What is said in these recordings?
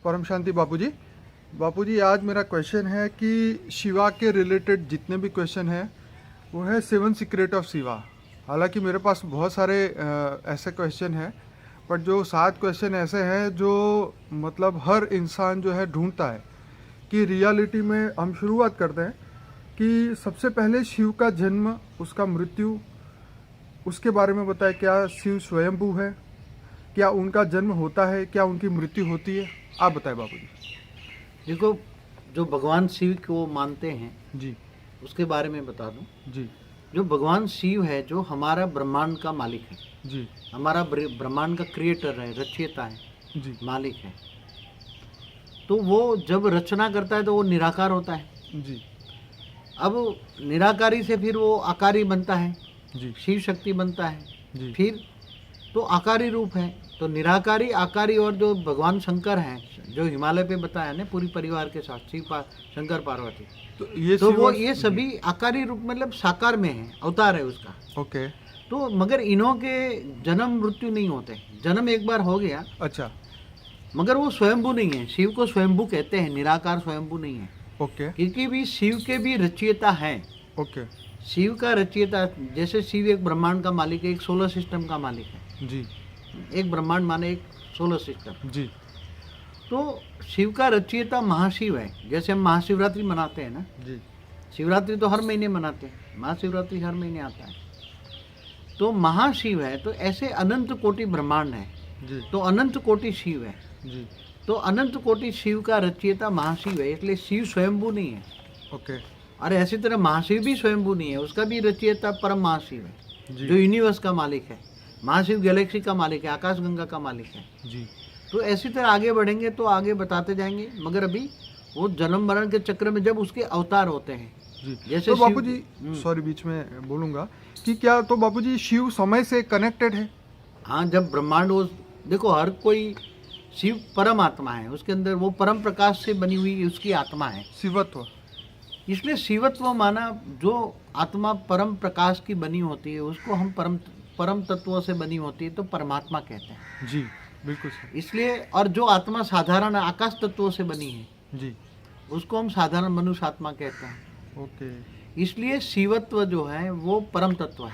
परम शांति बापूजी। बापूजी आज मेरा क्वेश्चन है कि शिवा के रिलेटेड जितने भी क्वेश्चन हैं वो है 7 सीक्रेट ऑफ शिवा। हालांकि मेरे पास बहुत सारे ऐसे क्वेश्चन हैं, बट जो 7 क्वेश्चन ऐसे हैं जो मतलब हर इंसान जो है ढूंढता है कि रियलिटी में। हम शुरुआत करते हैं कि सबसे पहले शिव का जन्म, उसका मृत्यु, उसके बारे में बताएं। क्या शिव स्वयंभू है? क्या उनका जन्म होता है? क्या उनकी मृत्यु होती है? आप बताएं बापूजी। देखो, जो भगवान शिव को मानते हैं जी उसके बारे में बता दूं। जी जो भगवान शिव है, जो हमारा ब्रह्मांड का मालिक है, जी हमारा ब्रह्मांड का क्रिएटर है, रचयिता है, जी मालिक है, तो वो जब रचना करता है तो वो निराकार होता है। जी अब निराकारी से फिर वो आकारी बनता है, जी शिव शक्ति बनता है, जी फिर तो आकारी रूप है। तो निराकारी, आकारी, और जो भगवान शंकर हैं, जो हिमालय पे बताया ना, पूरी परिवार के साथ शंकर पार्वती, तो वो ये सभी आकारी रूप मतलब साकार में है, अवतार है उसका। ओके। तो मगर इन्हों के जन्म मृत्यु नहीं होते। जन्म एक बार हो गया, अच्छा। मगर वो स्वयंभू नहीं है। शिव को स्वयंभू कहते हैं, निराकार स्वयंभू नहीं है। ओके क्योंकि भी शिव के भी रचयिता है। ओके। शिव का रचयिता, जैसे शिव एक ब्रह्मांड का मालिक है, एक सोलर सिस्टम का मालिक है। जी एक ब्रह्मांड माने एक सोलर सिस्टम। जी तो शिव का रचयिता महाशिव है। जैसे हम महाशिवरात्रि मनाते हैं ना, जी शिवरात्रि तो हर महीने मनाते हैं, महाशिवरात्रि हर महीने आता है, तो महाशिव है। तो ऐसे अनंत कोटि ब्रह्मांड है, जी तो अनंत कोटि शिव है। जी। तो अनंत कोटि शिव का रचयिता महाशिव है, इसलिए शिव स्वयंभू नहीं है। ओके। और ऐसी तरह महाशिव भी स्वयंभू नहीं है, उसका भी रचयिता परम महाशिव है, जी जो यूनिवर्स का मालिक है। महाशिव गैलेक्सी का मालिक है, आकाशगंगा का मालिक है। जी। तो ऐसी तरह आगे बढ़ेंगे तो आगे बताते जाएंगे, मगर अभी वो जन्म मरण के चक्र में जब उसके अवतार होते हैं, जी। जैसे तो बापूजी, सॉरी बीच में बोलूंगा कि क्या तो बापूजी शिव समय से कनेक्टेड है? हाँ, जब ब्रह्मांड वो, देखो हर कोई, शिव परम आत्मा है, उसके अंदर वो परम प्रकाश से बनी हुई उसकी आत्मा है, शिवत्व। इसलिए शिवत्व माना। जो आत्मा परम प्रकाश की बनी होती है उसको हम परम तत्वों से बनी होती है तो परमात्मा कहते हैं। जी बिल्कुल सही। इसलिए, और जो आत्मा साधारण आकाश तत्वों से बनी है जी। उसको हम साधारण मनुष्य आत्मा कहते हैं। ओके। इसलिए शिवत्व जो है वो परम तत्व है।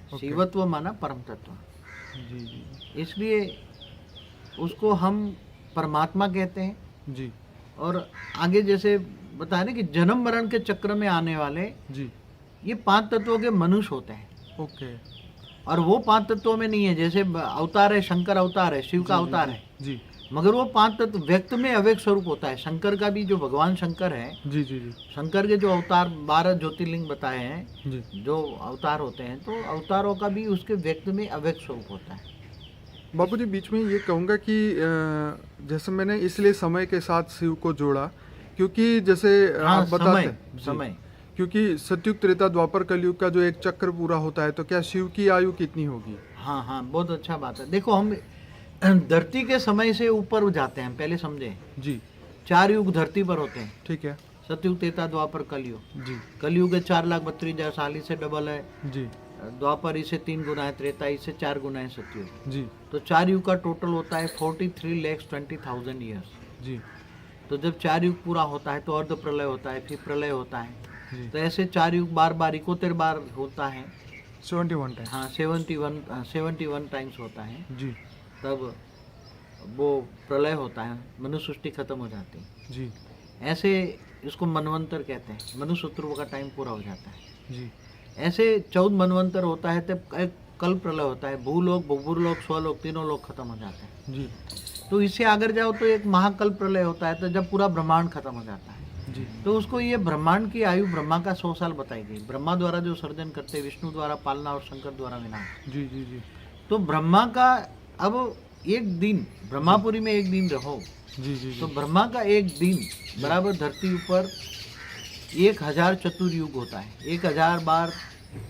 ओके। शिवत्व माना परम तत्व, जी जी इसलिए उसको हम परमात्मा कहते हैं। जी और आगे जैसे बताया ना कि जन्म मरण के चक्र में आने वाले जी। ये 5 तत्वों के मनुष्य होते हैं। ओके। और वो 5 तत्वों में नहीं है। जैसे अवतार है, शंकर अवतार है, शिव का अवतार है, जी मगर वो 5 तत्व व्यक्त में अव्यक्त स्वरूप होता है। शंकर का भी, जो भगवान शंकर है, जी जी जी शंकर के जो अवतार 12 ज्योतिर्लिंग बताए हैं, जी। जो अवतार होते हैं, तो अवतारों का भी उसके व्यक्त में अव्यक्त स्वरूप होता है। बापूजी बीच में ये कहूँगा कि जैसे मैंने इसलिए समय के साथ शिव को जोड़ा क्योंकि जैसे हाँ, आप बताते हैं समय। क्योंकि सतयुग त्रेता द्वापर कलयुग का जो एक चक्र पूरा होता है, तो क्या शिव की आयु कितनी होगी? हाँ हाँ, बहुत अच्छा बात है। देखो, हम धरती के समय से ऊपर जाते हैं, पहले समझे। जी 4 युग धरती पर होते हैं, ठीक है। सतयुग, त्रेता, द्वापर, कलयुग। जी कलयुग 4,32,000 साल, इससे डबल है। जी द्वापर इससे 3 गुना है, त्रेता इससे 4 गुना है, सतयुग। जी तो 4 युग का टोटल होता है 43,20,000 ईयर्स। जी तो जब 4 युग पूरा होता है तो अर्ध प्रलय होता है, फिर प्रलय होता है। जी। तो ऐसे 4 युग बार 71 बार होता है। 71 टाइम। हाँ, 71 टाइम्स होता है। जी तब वो प्रलय होता है, मनुष्य सृष्टि खत्म हो जाती है। जी ऐसे इसको मनवंतर कहते हैं, मनुष्य ध्रुव का टाइम पूरा हो जाता है। जी ऐसे 14 मनवंतर होता है, तब एक कल प्रलय होता है। भूलोक, भूलोक, स्वलोक, तीनों लोग खत्म हो जाते हैं। जी तो इससे आगे जाओ तो एक महाकल प्रलय होता है, तो जब पूरा ब्रह्मांड खत्म हो जाता है। जी तो उसको ये ब्रह्मांड की आयु ब्रह्मा का 100 साल बताई गई। ब्रह्मा द्वारा जो सर्जन करते, विष्णु द्वारा पालना और शंकर द्वारा विनाश। जी जी जी तो ब्रह्मा का अब एक दिन, ब्रह्मापुरी में एक दिन रहो, जी जी तो ब्रह्मा का एक दिन बराबर धरती ऊपर 1000 चतुर्युग होता है। 1000 बार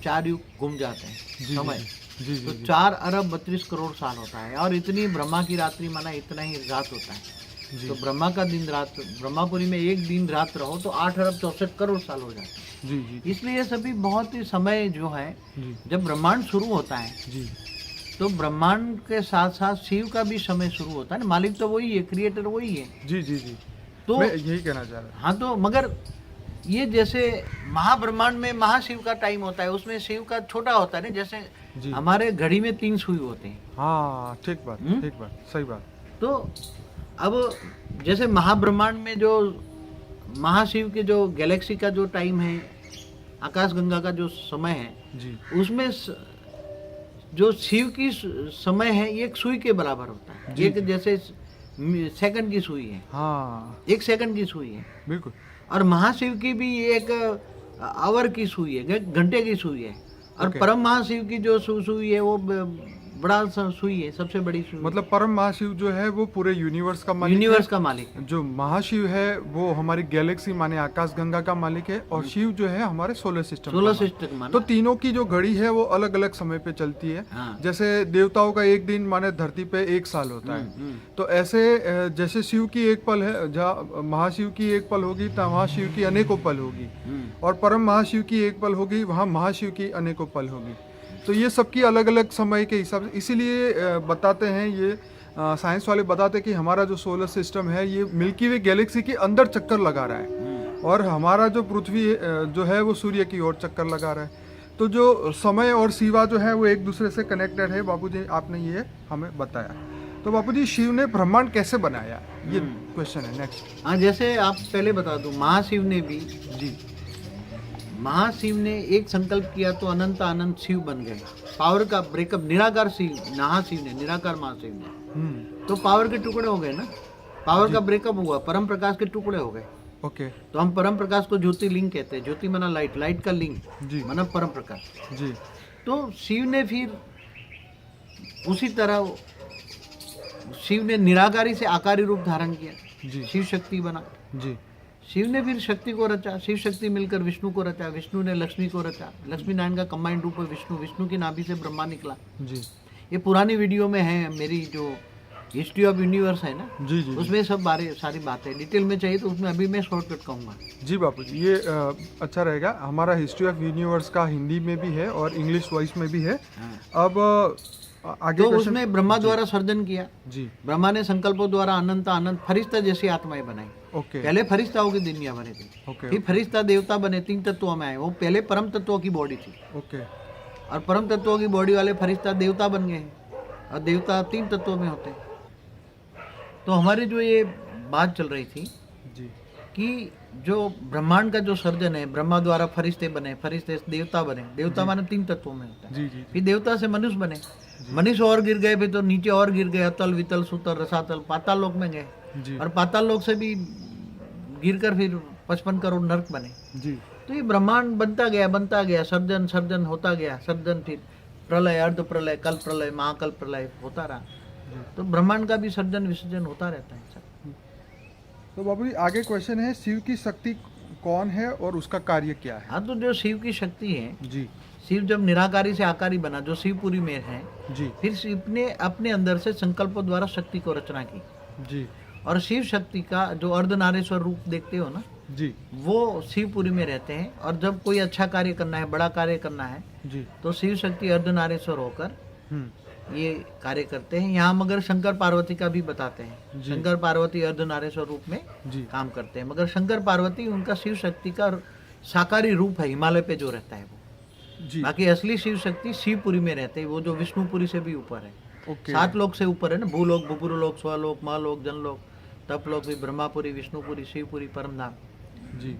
4 युग घूम जाते हैं जी समय। जी तो जी 4 अरब 32 करोड़ साल होता है। और इतनी ब्रह्मा की रात्रि माना इतना ही रात होता है। जी तो ब्रह्मा का दिन रात, ब्रह्मापुरी में एक दिन रात रहो तो 8 अरब 64 करोड़ साल हो जाते हैं। जी जी इसलिए ये सभी बहुत ही समय जो है, जी जब ब्रह्मांड शुरू होता है जी तो ब्रह्मांड के साथ साथ शिव का भी समय शुरू होता है ना, मालिक तो वही है, क्रिएटर वही है। जी जी जी, तो मैं यही कहना चाह रहा था। हाँ, तो मगर ये जैसे महाब्रह्मांड में महाशिव का टाइम होता है, उसमें शिव का छोटा होता है ना, जैसे जी। हमारे घड़ी में 3 सुई होते हैं। हाँ ठीक बात, ठीक बात, सही बात। तो अब जैसे महाब्रह्मांड में जो महाशिव के जो गैलेक्सी का जो टाइम है, आकाशगंगा का जो समय है, जी उसमें जो शिव की समय है ये एक सुई के बराबर होता है। जी, एक जैसे सेकंड की सुई है, हाँ 1 सेकंड की सुई है। बिल्कुल। और महाशिव की भी एक आवर की सुई है, घंटे की सुई है। और ओके। परम महाशिव की जो सुई है वो बड़ा सुई है, सबसे बड़ी सुई। मतलब परम महाशिव जो है वो पूरे यूनिवर्स का मालिक यूनिवर्स है। का मालिक है। जो महाशिव है वो हमारी गैलेक्सी माने आकाशगंगा का मालिक है, और शिव जो है हमारे सोलर सिस्टम सोलर सिस्टम माना। तो तीनों की जो घड़ी है वो अलग अलग समय पे चलती है। हाँ। जैसे देवताओं का एक दिन माने धरती पे 1 साल होता है, तो ऐसे जैसे शिव की एक पल है, जहाँ महाशिव की एक पल होगी तो वहाँ शिव की अनेकों पल होगी, और परम महाशिव की एक पल होगी, वहाँ महाशिव की अनेकों पल होगी। तो ये सबकी अलग अलग समय के हिसाब से, इसीलिए बताते हैं ये साइंस वाले बताते हैं कि हमारा जो सोलर सिस्टम है ये मिल्की वे गैलेक्सी के अंदर चक्कर लगा रहा है, और हमारा जो पृथ्वी जो है वो सूर्य की ओर चक्कर लगा रहा है। तो जो समय और शिवा जो है वो एक दूसरे से कनेक्टेड है। बापूजी आपने ये हमें बताया। तो बापूजी शिव ने ब्रह्मांड कैसे बनाया, ये क्वेश्चन है नेक्स्ट। हाँ, जैसे आप पहले बता दूं, महाशिव ने भी, जी महाशिव ने एक संकल्प किया तो अनंत अनंत शिव बन गए। पावर का ब्रेकअप, निराकार शिव, महाशिव ने, निराकार महाशिव ने, तो पावर के टुकड़े हो गए ना, पावर का ब्रेकअप हुआ, परम प्रकाश के टुकड़े हो गए। ओके। तो हम परम प्रकाश को ज्योतिर्लिंग कहते हैं। ज्योति माना लाइट, लाइट का लिंग जी माना परम प्रकाश। जी। तो शिव ने फिर उसी तरह, शिव ने निराकारी से आकारी रूप धारण किया, जी शिव शक्ति बना। जी शिव ने फिर शक्ति को रचा, शिव शक्ति मिलकर विष्णु को रचा, विष्णु ने लक्ष्मी को रचा, लक्ष्मी नारायण का कंबाइंड रूप है विष्णु, विष्णु की नाभि से ब्रह्मा निकला। जी। ये पुरानी वीडियो में है, मेरी जो हिस्ट्री ऑफ यूनिवर्स है ना, जी जी। उसमें सब सारी बातें डिटेल में चाहिए तो उसमें अभी मैं शॉर्टकट कहूँगा। जी बापू जी, ये अच्छा रहेगा। हमारा हिस्ट्री ऑफ यूनिवर्स का हिंदी में भी है और इंग्लिश वॉइस में भी है। अब आगे तो उसमें ब्रह्मा द्वारा सर्जन किया। जी। ब्रह्मा ने संकल्पों द्वारा अनंत अनंत फरिश्ता जैसी आत्माएं बनाई। ओके। पहले फरिश्ताओं की दुनिया बने थी, ओके। फिर फरिश्ता देवता बने, 3 तत्वों में आए। वो पहले परम तत्वों की बॉडी थी, ओके। और परम तत्वों की बॉडी वाले फरिश्ता देवता बन गए, और देवता 3 तत्वों में होते हैं। तो हमारी जो ये बात चल रही थी जी कि जो ब्रह्मांड का जो सर्जन है, ब्रह्मा द्वारा फरिश्ते बने, फरिश्ते से देवता बने, देवता माने 3 तत्वों में होता है। जी जी फिर देवता से मनुष्य बने, मनुष्य और गिर गए, फिर तो नीचे और गिर गए, अतल वितल सुतल रसातल, पाताल लोक में गए, जी और पाताल लोक से भी गिरकर फिर 55 करोड़ नरक बने। जी। तो ये ब्रह्मांड बनता गया, सर्जन सर्जन होता गया, सर्जन, फिर प्रलय, अर्ध प्रलय, कल प्रलय, महाकल प्रलय होता रहा। तो ब्रह्मांड का भी सर्जन विसर्जन होता रहता है सब। तो बाबू जी आगे क्वेश्चन है, शिव की शक्ति कौन है और उसका कार्य क्या है? हाँ, तो जो शिव की शक्ति है, जी शिव जब निराकारी से आकारी बना, जो शिवपुरी में है, जी फिर शिव ने अपने अंदर से संकल्पों द्वारा शक्ति को रचना की। जी और शिव शक्ति का जो अर्धनारेश्वर रूप देखते हो ना, जी वो शिवपुरी में रहते हैं। और जब कोई अच्छा कार्य करना है, बड़ा कार्य करना है, जी। तो शिव शक्ति अर्धनारेश्वर होकर ये कार्य करते हैं। यहाँ मगर शंकर पार्वती का भी बताते हैं, शंकर पार्वती अर्धनारेश्वर रूप में जी काम करते हैं। मगर शंकर पार्वती उनका शिव शक्ति का साकारी रूप है, हिमालय पे जो रहता है वो। जी। बाकी असली शिव शक्ति शिवपुरी में रहते हैं, वो जो विष्णुपुरी से भी ऊपर है। ओके। 7 लोक से ऊपर है ना, भूलोक, भूपुरलोक, स्वलोक, महलोक, जनलोक, तपलोक, भी ब्रह्मापुरी, विष्णुपुरी, शिवपुरी, परमधाम। जी।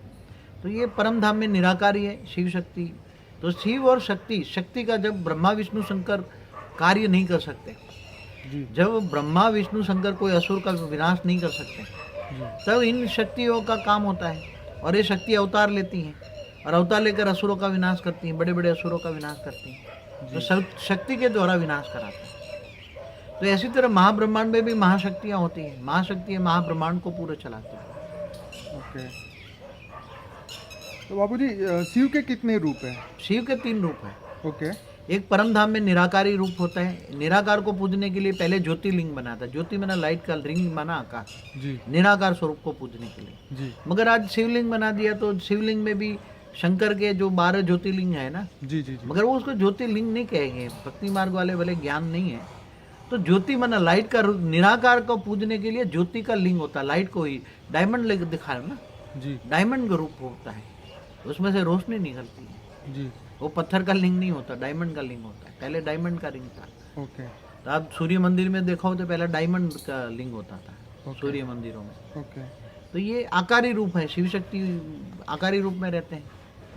तो ये परमधाम में निराकारी है शिव शक्ति। तो शिव और शक्ति, शक्ति का जब ब्रह्मा विष्णु शंकर कार्य नहीं कर सकते, जी जब ब्रह्मा विष्णु शंकर कोई असुर का विनाश नहीं कर सकते, तब इन शक्तियों का काम होता है। और ये शक्ति अवतार लेती हैं, और अवतार लेकर असुरों का विनाश करती हैं, बड़े बड़े असुरों का विनाश करती हैं। तो शक्ति के द्वारा विनाश कराते हैं। तो ऐसी तरह महाब्रह्मांड में भी महाशक्तियाँ होती हैं। महाशक्ति महाब्रह्मांड को पूरे चलाती हैं। ओके। तो बाबूजी शिव के कितने रूप हैं? शिव के 3 रूप हैं। ओके। एक परमधाम में निराकारी रूप होता है। निराकार को पूजने के लिए पहले ज्योतिर्लिंग बना था। ज्योति माना लाइट का, रिंग माना आकाश, जी। निराकार स्वरूप को पूजने के लिए। जी। मगर आज शिवलिंग बना दिया, तो शिवलिंग में भी शंकर के जो 12 ज्योतिर्लिंग है ना, जी जी जी मगर वो उसको ज्योतिर्लिंग नहीं कहेंगे, भक्ति मार्ग वाले भले ज्ञान नहीं है तो ज्योति माना लाइट का निराकार को पूजने के लिए ज्योति का लिंग होता है, लाइट को ही डायमंड लेकर दिखा रहे हो ना, जी डायमंड का रूप होता है, उसमें से रोशनी निकलती है। जी वो पत्थर का लिंग नहीं होता, डायमंड का लिंग होता है। पहले डायमंड का रिंग था। ओके तो आप सूर्य मंदिर में देखो तो पहले डायमंड का लिंग होता था Okay. सूर्य मंदिरों में। ओके तो ये आकारी रूप है, शिव शक्ति आकारी रूप में रहते हैं।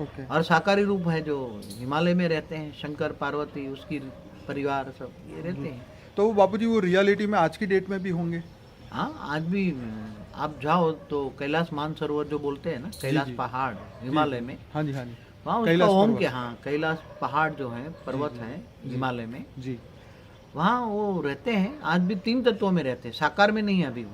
ओके और साकारी रूप है जो हिमालय में रहते हैं, शंकर पार्वती उसकी परिवार सब ये रहते हैं। तो बापूजी वो रियलिटी में आज की डेट में भी होंगे? हाँ, आज भी आप जाओ तो कैलाश मानसरोवर जो बोलते हैं ना, कैलाश जी। पहाड़ हिमालय में, हाँ जी हाँ जी वहाँ उसका कैलाश ओम पर्वत। के, हाँ कैलाश पहाड़ जो है पर्वत है हिमालय में, जी वहाँ वो रहते हैं। आज भी 3 तत्वों में रहते हैं, साकार में नहीं है अभी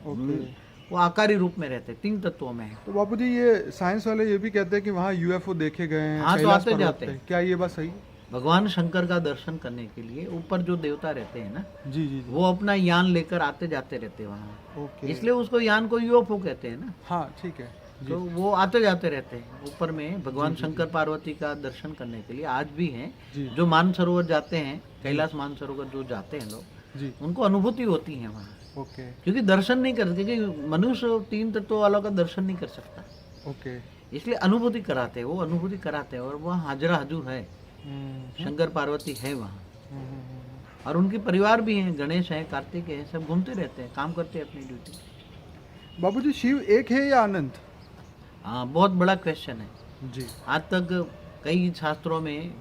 ओके। वो आकारी रूप में रहते हैं, 3 तत्वों में है। तो बापूजी ये साइंस वाले ये भी कहते हैं कि वहाँ यूएफओ देखे गए हैं हाँ, तो कैलाश आते पर्वत जाते पे। हैं। क्या ये बात सही है? भगवान शंकर का दर्शन करने के लिए ऊपर जो देवता रहते हैं ना, जी जी जी वो अपना यान लेकर आते जाते रहते हैं वहाँ, ओके। इसलिए उसको यान को यूएफओ कहते हैं ना। हाँ ठीक है जी तो वो आते जाते रहते हैं ऊपर में भगवान शंकर पार्वती का दर्शन करने के लिए, आज भी हैं। जी जो मानसरोवर जाते हैं, कैलाश मानसरोवर जो जाते हैं लोग, जी उनको अनुभूति होती है वहाँ, ओके क्योंकि दर्शन नहीं कर, क्योंकि मनुष्य 3 तत्वों वालों का दर्शन नहीं कर सकता, ओके। इसलिए अनुभूति कराते हैं, वो अनुभूति कराते हैं। और वहाँ हाजरा हजूर है, शंकर पार्वती है वहाँ, और उनकी परिवार भी हैं, गणेश हैं, कार्तिक है, सब घूमते रहते हैं, काम करते हैं अपनी ड्यूटी। बाबूजी शिव एक है या अनंत? हाँ, बहुत बड़ा क्वेश्चन है। जी आज तक कई शास्त्रों में,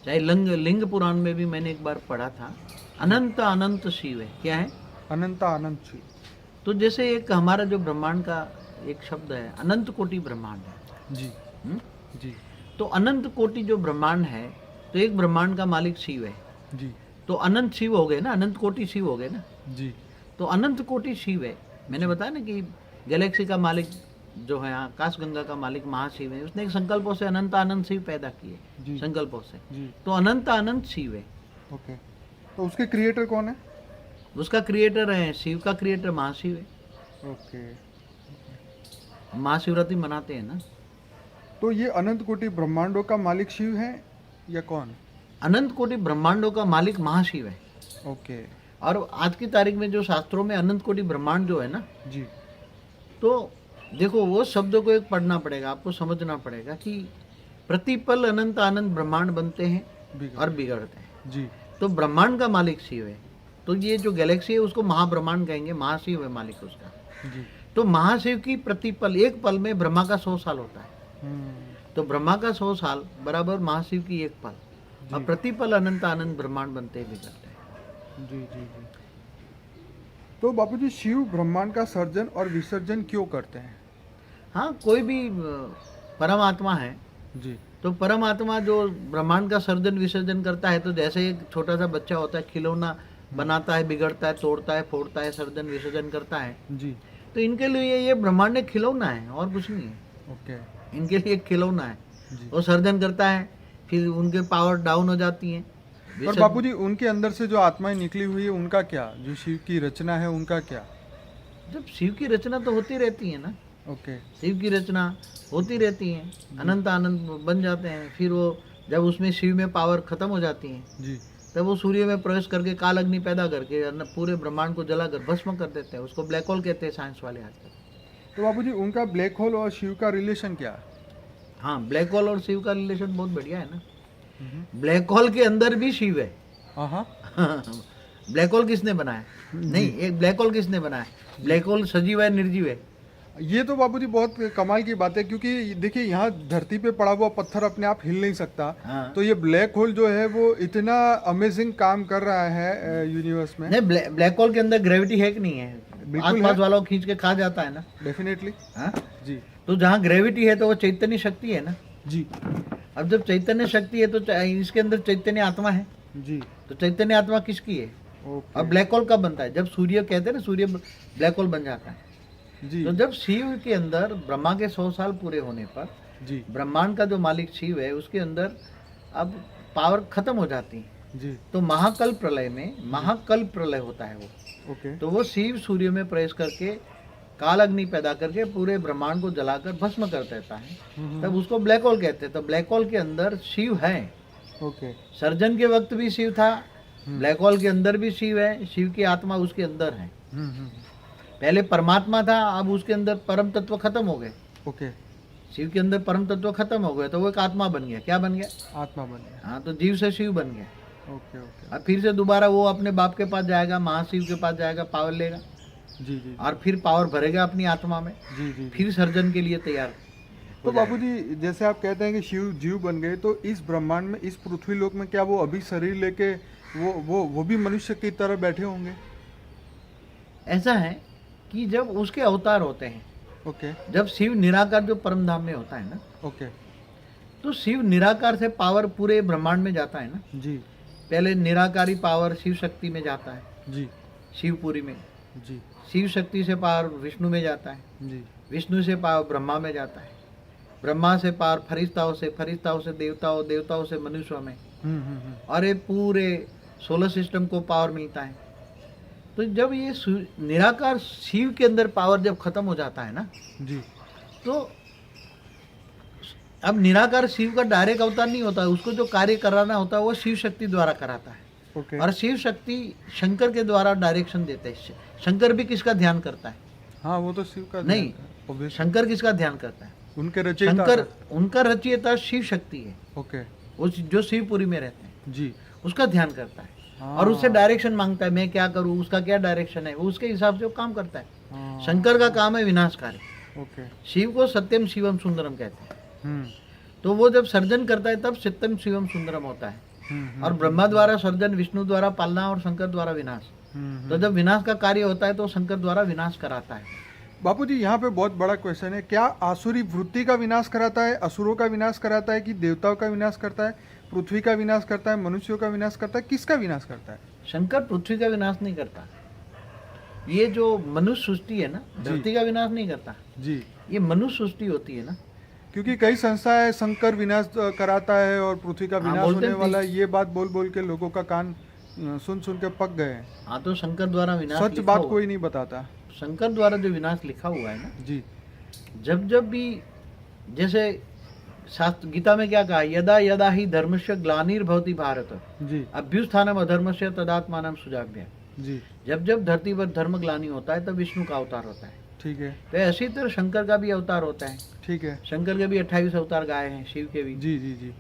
चाहे लिंग पुराण में भी मैंने एक बार पढ़ा था, अनंत अनंत शिव है। क्या है? अनंता अनंत शिव। तो जैसे एक हमारा जो ब्रह्मांड का एक शब्द है, अनंत कोटि ब्रह्मांड है। जी हुँ? जी तो अनंत कोटि जो ब्रह्मांड है, तो एक ब्रह्मांड का मालिक शिव है। जी तो अनंत शिव हो गए ना, अनंत कोटि शिव हो गए ना। जी तो अनंत कोटि शिव है। मैंने बताया ना कि गैलेक्सी का मालिक जो है, आकाश गंगा का मालिक महाशिव है, उसने एक संकल्पों से अनंत अनंत शिव पैदा किए, जी संकल्पों से। जी तो अनंत अनंत शिव है। ओके। तो उसके क्रिएटर कौन है? उसका क्रिएटर है, शिव का क्रिएटर महाशिव है। ओके। महाशिवरात्रि मनाते हैं ना। तो ये अनंत कोटि ब्रह्मांडों का मालिक शिव है या कौन? अनंत कोटि ब्रह्मांडों का मालिक महाशिव है। ओके और आज की तारीख में जो शास्त्रों में अनंत कोटि ब्रह्मांड जो है ना, जी तो देखो वो शब्दों को एक पढ़ना पड़ेगा, आपको समझना पड़ेगा कि प्रतिपल अनंत अनंत ब्रह्मांड बनते हैं बिगड़- और बिगड़ते हैं। जी तो ब्रह्मांड का मालिक शिव है। तो ये जो गैलेक्सी है उसको महाब्रह्मांड कहेंगे, महाशिव है मालिक उसका। जी तो महाशिव की प्रतिपल, एक पल में ब्रह्मा का 100 साल होता है। तो ब्रह्मा का 100 साल बराबर महाशिव की एक पल, और प्रतिपल अनंत अनंत ब्रह्मांड बनते ही बिगड़ते हैं। जी जी जी। तो बापूजी शिव ब्रह्मांड का सर्जन और विसर्जन क्यों करते हैं? हाँ, कोई भी परमात्मा है, जी तो परमात्मा जो ब्रह्मांड का सर्जन विसर्जन करता है, तो जैसे एक छोटा सा बच्चा होता है, खिलौना बनाता है, बिगड़ता है, तोड़ता है, फोड़ता है, सर्जन विसर्जन करता है। जी तो इनके लिए ये ब्रह्मांड एक खिलौना है और कुछ नहीं है। ओके इनके लिए एक खिलौना है। जी। वो सर्जन करता है, फिर उनके पावर डाउन हो जाती है। पर बापूजी उनके अंदर से जो आत्माएं निकली हुई है उनका क्या? जो शिव की रचना है उनका क्या? जब शिव की रचना तो होती रहती है ना, ओके शिव की रचना होती रहती है, अनंत आनंद बन जाते हैं। फिर वो जब उसमें शिव में पावर खत्म हो जाती है, जी तब वो सूर्य में प्रवेश करके काल अग्नि पैदा करके पूरे ब्रह्मांड को जलाकर भस्म कर देते हैं। उसको ब्लैक होल कहते हैं साइंस वाले आजकल। तो बापूजी उनका ब्लैक होल और शिव का रिलेशन क्या है? हाँ, ब्लैक होल और शिव का रिलेशन बहुत बढ़िया है ना। ब्लैक होल के अंदर भी शिव है। हाँ ब्लैक होल किसने बनाया? नहीं, एक ब्लैक होल किसने बनाया? ब्लैक होल सजीव है निर्जीव है? ये तो बापूजी बहुत कमाल की बात है, क्योंकि देखिए यहाँ धरती पे पड़ा हुआ पत्थर अपने आप हिल नहीं सकता। हाँ। तो ये ब्लैक होल जो है वो इतना अमेजिंग काम कर रहा है यूनिवर्स में। नहीं, ब्लैक होल के अंदर ग्रेविटी है कि नहीं है? बिल्कुल आसपास है। वालों को खींच के खा जाता है ना। डेफिनेटली हाँ? जी तो जहाँ ग्रेविटी है तो वो चैतन्य शक्ति है ना। जी अब जब चैतन्य शक्ति है तो इसके अंदर चैतन्य आत्मा है। जी तो चैतन्य आत्मा किसकी है? ओके अब ब्लैक होल कब बनता है? जब सूर्य कहते हैं ना, सूर्य ब्लैक होल बन जाता है। जी तो जब शिव के अंदर ब्रह्मा के 100 साल पूरे होने पर जी ब्रह्मांड का जो मालिक शिव है उसके अंदर अब पावर खत्म हो जाती है। जी तो महाकल्प प्रलय में, महाकल्प प्रलय होता है वो, ओके तो वो शिव सूर्य में प्रवेश करके काल अग्नि पैदा करके पूरे ब्रह्मांड को जलाकर भस्म कर देता है, तब उसको ब्लैक होल कहते हैं। तो ब्लैक होल के अंदर शिव है। ओके। सर्जन के वक्त भी शिव था, ब्लैक होल के अंदर भी शिव है, शिव की आत्मा उसके अंदर है। पहले परमात्मा था, अब उसके अंदर परम तत्व खत्म हो गए। ओके। शिव के अंदर परम तत्व खत्म हो गए तो वो एक आत्मा बन गया। क्या बन गया? आत्मा बन गया। हाँ, तो जीव से शिव बन गया। Okay okay. और फिर से दोबारा वो अपने बाप के पास जाएगा, महाशिव के पास जाएगा, पावर लेगा। जी जी। और फिर पावर भरेगा अपनी आत्मा में। जी जी। फिर सर्जन के लिए तैयार। तो बापूजी, जैसे आप कहते हैं कि शिव जीव बन गए, तो इस ब्रह्मांड में, इस पृथ्वी लोक में क्या वो अभी शरीर लेके वो भी मनुष्य की तरह बैठे होंगे? ऐसा है कि जब उसके अवतार होते हैं, ओके। जब शिव निराकार जो परम धाम में होता है ना, ओके। तो शिव निराकार से पावर पूरे ब्रह्मांड में जाता है ना। जी। पहले निराकारी पावर शिव शक्ति में जाता है, जी। शिवपुरी में। जी। शिव शक्ति से पावर विष्णु में जाता है, जी। विष्णु से पावर ब्रह्मा में जाता है, ब्रह्मा से पावर फरिश्ताओं से देवताओं, देवताओं से मनुष्यों में। और ये पूरे सोलर सिस्टम को पावर मिलता है। तो जब ये निराकार शिव के अंदर पावर जब खत्म हो जाता है ना, जी, तो अब निराकार शिव का डायरेक्ट अवतार नहीं होता है, उसको जो कार्य कराना होता है वो शिव शक्ति द्वारा कराता है। ओके। और शिव शक्ति शंकर के द्वारा डायरेक्शन देते हैं। शंकर भी किसका ध्यान करता है? हाँ, वो तो शिव का नहीं, obvious। शंकर किसका ध्यान करता है? उनके रचयिता। शंकर, उनका रचयिता शिव शक्ति है। ओके। वो जो शिवपुरी में रहते हैं, जी, उसका ध्यान करता है। हाँ। और उससे डायरेक्शन मांगता है, मैं क्या करूँ, उसका क्या डायरेक्शन है, वो उसके हिसाब से वो काम करता है। हाँ। शंकर का काम है विनाशकारी। ओके। शिव को सत्यम शिवम सुंदरम कहते हैं। हम्म। तो वो जब सर्जन करता है तब सत्यम शिवम सुंदरम होता है। और ब्रह्मा द्वारा सर्जन, विष्णु द्वारा पालना और शंकर द्वारा विनाश। तो जब विनाश का कार्य होता है तो शंकर द्वारा विनाश कराता है। बापूजी, यहाँ पे बहुत बड़ा क्वेश्चन है, क्या आसुरी वृत्ति का विनाश कराता है, असुरों का विनाश कराता है, कि देवताओं का विनाश करता है, पृथ्वी का विनाश करता है, मनुष्यों का विनाश करता है, किसका विनाश करता है? शंकर पृथ्वी का विनाश नहीं करता। ये जो मनुष्य सृष्टि है ना, धरती का विनाश नहीं करता जी। ये मनुष्य सृष्टि होती है ना। क्योंकि कई संस्थाएं शंकर विनाश कराता है और पृथ्वी का विनाश होने वाला है, ये बात बोल बोल के लोगों का कान सुन सुन के पक गए हैं। हाँ, तो शंकर द्वारा विनाश सच बात कोई नहीं बताता। शंकर द्वारा जो विनाश लिखा हुआ है ना जी, जब जब भी, जैसे शास्त्र गीता में क्या कहा, यदा यदा ही धर्मस्य ग्लानिर्भवति भारत जी, अभ्युत्थानम अधर्मस्य तदात्मानं सुजाभ्य। जी। जब जब धरती पर धर्म ग्लानि होता है तब विष्णु का अवतार होता है। ठीक है। तो ऐसी तरह शंकर का भी अवतार होता है। ठीक है। शंकर के भी 28 अवतार गाए हैं, शिव के भी। जी जी जी।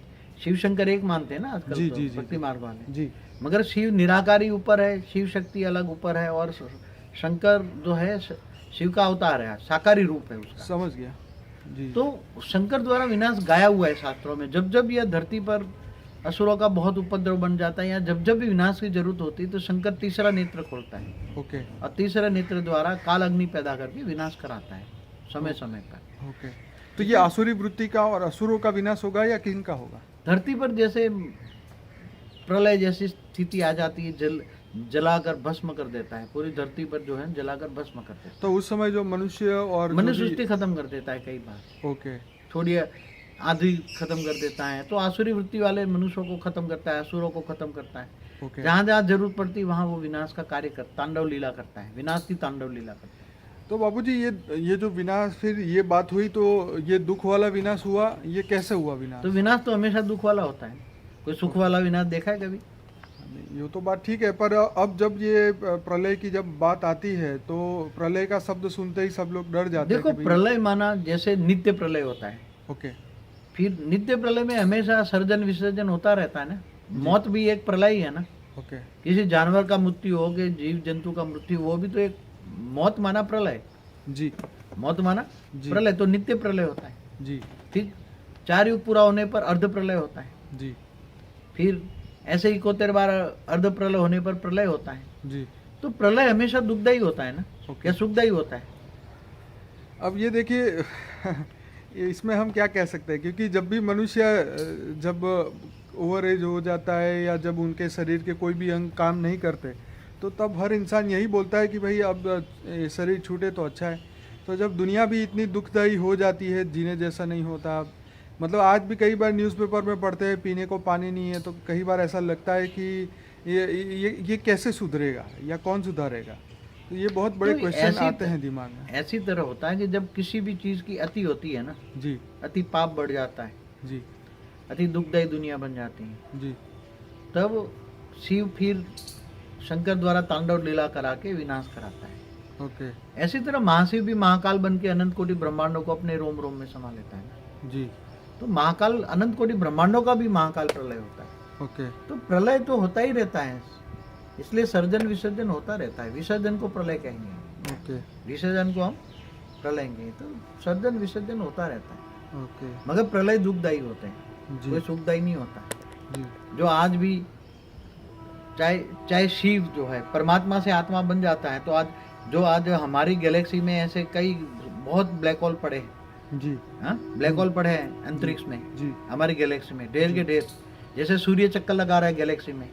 शिव शंकर एक मानते हैं ना आजकल जी, तो जी, जी, भक्ति मार्ग वाले। जी। मगर शिव निराकारी ऊपर है, शिव शक्ति अलग ऊपर है, और शंकर जो है शिव का अवतार है, साकारी रूप है उसका। समझ गया। जी। तो शंकर द्वारा विनाश गाया हुआ है शास्त्रों में। जब जब यह धरती पर असुरों का बहुत उपद्रव बन जाता है या जब जब भी विनाश की जरूरत होती है तो शंकर तीसरा नेत्र खोलता है। ओके। और तीसरा नेत्र द्वारा काल अग्नि पैदा करके विनाश कराता है समय समय पर। ओके। तो ये आसुरी वृत्ति का और असुरों का विनाश होगा या किन का होगा? धरती पर जैसे प्रलय जैसी स्थिति आ जाती है, जलाकर भस्म कर देता है, पूरी धरती पर जो है जलाकर भस्म कर देता है। तो उस समय जो मनुष्य और मनुष्य सृष्टि खत्म कर देता है कई बार। ओके। थोड़ी आधी खत्म कर देता है। तो आसुरी वृत्ति वाले मनुष्यों को खत्म करता है, असुरों को खत्म करता है। ओके। जहाँ जहाँ जरूरत पड़ती है वहाँ वो विनाश का कार्य कर, तांडव लीला करता है, विनाश की तांडव लीला करता है। तो बाबूजी, ये जो विनाश, फिर ये बात हुई तो ये दुख वाला विनाश हुआ, ये कैसे हुआ विनाश? तो विनाश तो हमेशा दुख वाला होता है। कोई सुख वाला विनाश देखा है कभी? ये तो बात ठीक है, पर अब जब ये प्रलय की जब बात आती है तो प्रलय का शब्द सुनते ही सब लोग डर जाते हैं। देखो, प्रलय माना जैसे नित्य प्रलय होता है। ओके। फिर नित्य प्रलय में हमेशा सर्जन विसर्जन होता रहता है ना। मौत भी एक प्रलय ही है ना। ओके। किसी जानवर का मृत्यु हो, कि जीव जंतु का मृत्यु, वो भी तो एक मौत माना प्रलय। जी। मौत माना प्रलय, तो नित्य प्रलय होता है। जी। फिर 4 युग पूरा होने पर अर्ध प्रलय होता है। जी। फिर ऐसे ही 71 बार अर्ध प्रलय होने पर प्रलय होता है। जी। तो प्रलय हमेशा दुखदायी होता है ना, क्या सुखदायी होता है? अब ये देखिए इसमें हम क्या कह सकते हैं, क्योंकि जब भी मनुष्य जब ओवर एज हो जाता है या जब उनके शरीर के कोई भी अंग काम नहीं करते, तो तब हर इंसान यही बोलता है कि भाई अब शरीर छूटे तो अच्छा है। तो जब दुनिया भी इतनी दुखदायी हो जाती है, जीने जैसा नहीं होता, मतलब आज भी कई बार न्यूज़पेपर में पढ़ते हैं पीने को पानी नहीं है, तो कई बार ऐसा लगता है कि ये कैसे सुधरेगा या कौन सुधारेगा। तो ये बहुत बड़े तो क्वेश्चन ऐसी आते हैं दिमाग में। ऐसी तरह होता है कि जब किसी भी चीज की अति होती है ना, जी अति पाप बढ़ जाता है, जी अति दुखदायी दुनिया बन जाती है, जी तब शिव फिर शंकर द्वारा तांडव लीला करा के विनाश कराता है। ओके ऐसी तरह महाशिव भी महाकाल बन के अनंत कोटि ब्रह्मांडों को अपने रोम रोम में समा लेता है। जी तो महाकाल अनंत कोटि ब्रह्मांडों का भी महाकाल प्रलय होता है। ओके तो प्रलय तो होता ही रहता है, इसलिए सर्जन विसर्जन होता रहता है। विसर्जन को प्रलय कहेंगे, ओके विसर्जन को हम प्रलय कहेंगे। तो सर्जन विसर्जन होता रहता है, ओके मगर प्रलय दुखदायी होते हैं, जी कोई सुखदायी नहीं होता। जी जो आज भी चाहे शिव जो है परमात्मा से आत्मा बन जाता है, तो आज हमारी गैलेक्सी में ऐसे कई बहुत ब्लैक होल पड़े हैं। जी हाँ, ब्लैक होल पड़े हैं अंतरिक्ष में, जी हमारी गैलेक्सी में ढेर के ढेर। जैसे सूर्य चक्कर लगा रहा है गैलेक्सी में,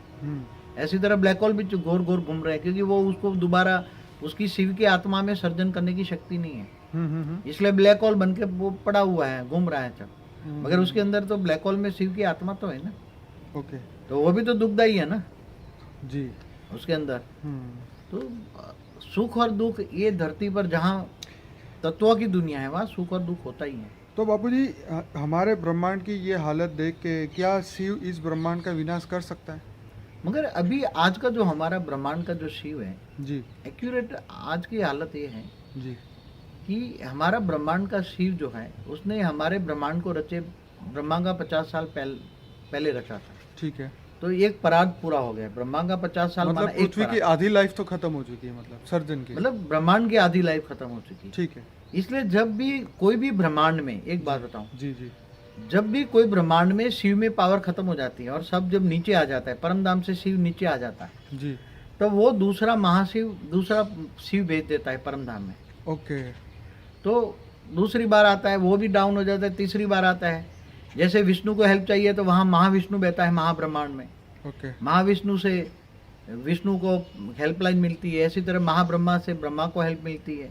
ऐसी तरह ब्लैक होल भी घोर घोर घूम रहे हैं, क्योंकि वो उसको दोबारा उसकी शिव की आत्मा में सर्जन करने की शक्ति नहीं है। इसलिए ब्लैक होल बन के वो पड़ा हुआ है, घूम रहा है सब। मगर उसके अंदर तो ब्लैक होल में शिव की आत्मा तो है ना। ओके तो वो भी तो दुखदाई है ना जी उसके अंदर। तो सुख और दुख ये धरती पर जहाँ तत्वों की दुनिया है, वहाँ सुख और दुख होता ही है। तो बापूजी हमारे ब्रह्मांड की ये हालत देख के क्या शिव इस ब्रह्मांड का विनाश कर सकता है? मगर अभी आज का जो हमारा ब्रह्मांड का जो शिव है जी एक्यूरेट आज की हालत ये है जी कि हमारा ब्रह्मांड का शिव जो है उसने हमारे ब्रह्मांड को रचे ब्रह्मा का 50 साल पहले रचा था। ठीक है, तो एक पराग पूरा हो गया। ब्रह्मा का 50 साल मतलब माना एक पृथ्वी की पराग। आधी लाइफ तो खत्म हो चुकी है, मतलब सर्जन की। मतलब ब्रह्मांड की आधी लाइफ खत्म हो चुकी है। ठीक है, इसलिए जब भी कोई भी ब्रह्मांड में, एक बात बताऊं, जी जी जब भी कोई ब्रह्मांड में शिव में पावर खत्म हो जाती है और सब जब नीचे आ जाता है, परम धाम से शिव नीचे आ जाता है, जी तो वो दूसरा महाशिव दूसरा शिव भेज देता है परम धाम में। ओके तो दूसरी बार आता है, वो भी डाउन हो जाता है, तीसरी बार आता है। जैसे विष्णु को हेल्प चाहिए तो वहाँ महाविष्णु बहता है महाब्रह्मांड में, ओके महाविष्णु से विष्णु को हेल्पलाइन मिलती है। ऐसी तरह महाब्रह्मा से ब्रह्मा को हेल्प मिलती है।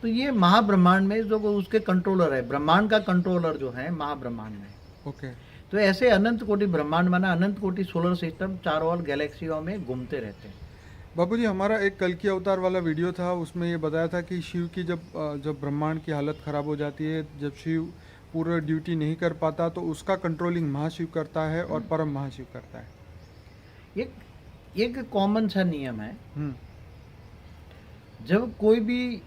तो ये महाब्रह्मांड में जो उसके कंट्रोलर है, ब्रह्मांड का कंट्रोलर जो है महाब्रह्मांड में। ओके तो ऐसे अनंत कोटि ब्रह्मांड माना अनंत कोटि सोलर सिस्टम चारों ओर गैलेक्सियों में घूमते रहते हैं। बापूजी हमारा एक कल की अवतार वाला वीडियो था, उसमें ये बताया था कि शिव की जब ब्रह्मांड की हालत ख़राब हो जाती है, जब शिव पूरा ड्यूटी नहीं कर पाता तो उसका कंट्रोलिंग महाशिव करता है और परम महाशिव करता है। एक कॉमन सा नियम है, जब कोई भी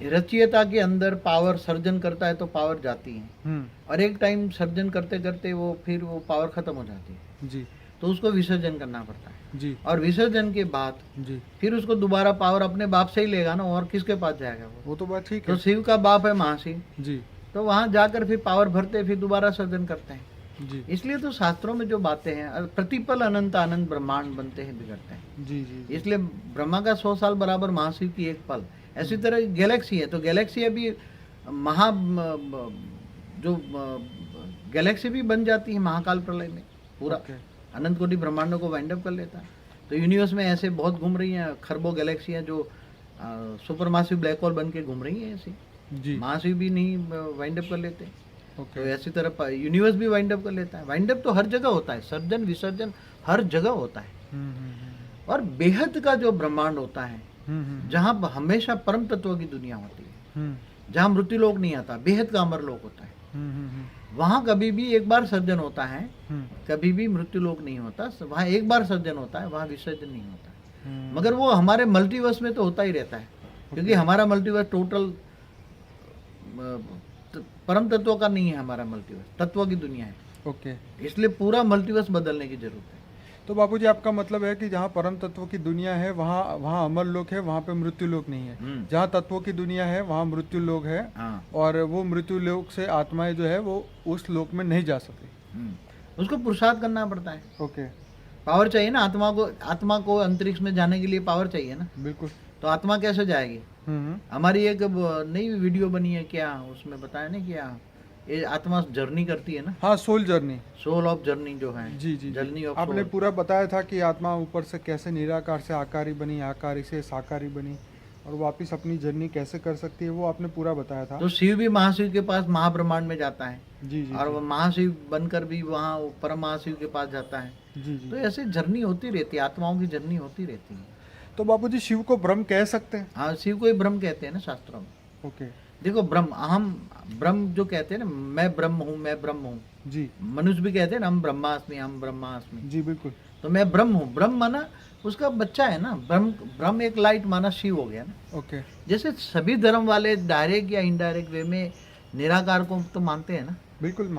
रचयिता के अंदर पावर सर्जन करता है तो पावर जाती है, और एक टाइम सर्जन करते करते फिर वो पावर खत्म हो जाती है जी, तो उसको विसर्जन करना पड़ता है जी, और विसर्जन के बाद जी फिर उसको दोबारा पावर अपने बाप से ही लेगा ना, और किसके पास जाएगा वो तो बात ठीक तो है। शिव का बाप है महाशिव, जी तो वहां जाकर फिर पावर भरते फिर दोबारा सर्जन करते हैं। जी इसलिए तो शास्त्रों में जो बातें हैं, प्रतिपल अनंत अनंत ब्रह्मांड बनते हैं बिगड़ते हैं। जी जी इसलिए ब्रह्मा का 100 साल बराबर महाशिव की एक पल। ऐसी तरह गैलेक्सी है, तो गैलेक्सी अभी जो गैलेक्सी भी बन जाती है महाकाल प्रलय में, पूरा अनंत कोटि ब्रह्मांडों को वाइंड अप कर लेता है। तो यूनिवर्स में ऐसे बहुत घूम रही हैं, खरबों गैलेक्सी हैं जो सुपर मासिव ब्लैक होल बन के घूम रही हैं। ऐसी जी महाशिव भी नहीं वाइंड अप कर लेते। तो ओके ऐसी तरह यूनिवर्स भी वाइंड अप कर लेता है। वाइंड अप तो हर जगह होता है, सर्जन विसर्जन हर जगह होता है। और बेहद का जो ब्रह्मांड होता है, जहाँ हमेशा परम तत्व की दुनिया होती है, जहाँ मृत्यु लोक नहीं आता, बेहद का अमर लोक होता है, वहाँ कभी भी एक बार सर्जन होता है, कभी भी मृत्यु लोक नहीं होता। वहाँ एक बार सर्जन होता है, वहाँ विसर्जन नहीं होता। मगर वो हमारे मल्टीवर्स में तो होता ही रहता है, क्योंकि हमारा मल्टीवर्स टोटल परम तत्व का नहीं है, हमारा मल्टीवर्स तत्व की दुनिया है। ओके, इसलिए पूरा मल्टीवर्स बदलने की जरूरत है। तो बापूजी आपका मतलब है कि जहाँ परम तत्व की दुनिया है वहाँ अमर लोक है, वहाँ पे मृत्यु लोक नहीं है। जहाँ तत्वों की दुनिया है वहाँ मृत्यु लोक है। हाँ। और वो मृत्यु लोक से आत्माएं जो है वो उस लोक में नहीं जा सकती। उसको पुरुषार्थ करना पड़ता है। ओके, पावर चाहिए ना आत्मा को अंतरिक्ष में जाने के लिए पावर चाहिए ना। बिल्कुल। तो आत्मा कैसे जाएगी? हमारी एक नई वीडियो बनी है, क्या उसमें बताया ना, क्या ये आत्मा जर्नी करती है ना। हाँ, soul journey, soul of journey जो है। जी जी, जर्नी ऑफ आपने पूरा बताया था कि आत्मा ऊपर से कैसे निराकार से आकारी बनी, आकारी से साकारी बनी, और वापस अपनी जर्नी कैसे कर सकती है, वो आपने पूरा बताया था। तो शिव भी महाशिव के पास महाब्रह्मांड में जाता है, जी जी, और वो महाशिव बनकर भी वहाँ परम महाशिव के पास जाता है। जी जी। तो ऐसे जर्नी होती रहती है, आत्माओं की जर्नी होती रहती है। तो बापूजी शिव को ब्रह्म कह सकते हैं? हाँ, शिव को ही ब्रह्म कहते हैं ना शास्त्रों में। ओके देखो ब्रह्म, अहम ब्रह्म जो कहते हैं ना, मैं ब्रह्म हूँ, मैं ब्रह्म हूँ। जी मनुष्य भी कहते हैं ना, हम ब्रह्मास्मि, हम ब्रह्मास्मि। जी बिल्कुल। तो मैं ब्रह्म हूँ, ब्रह्म माना उसका बच्चा है ना, ब्रह्म एक लाइट माना शिव हो गया ना। ओके जैसे सभी धर्म वाले डायरेक्ट या इनडायरेक्ट वे में निराकार को तो मानते हैं ना। बिल्कुल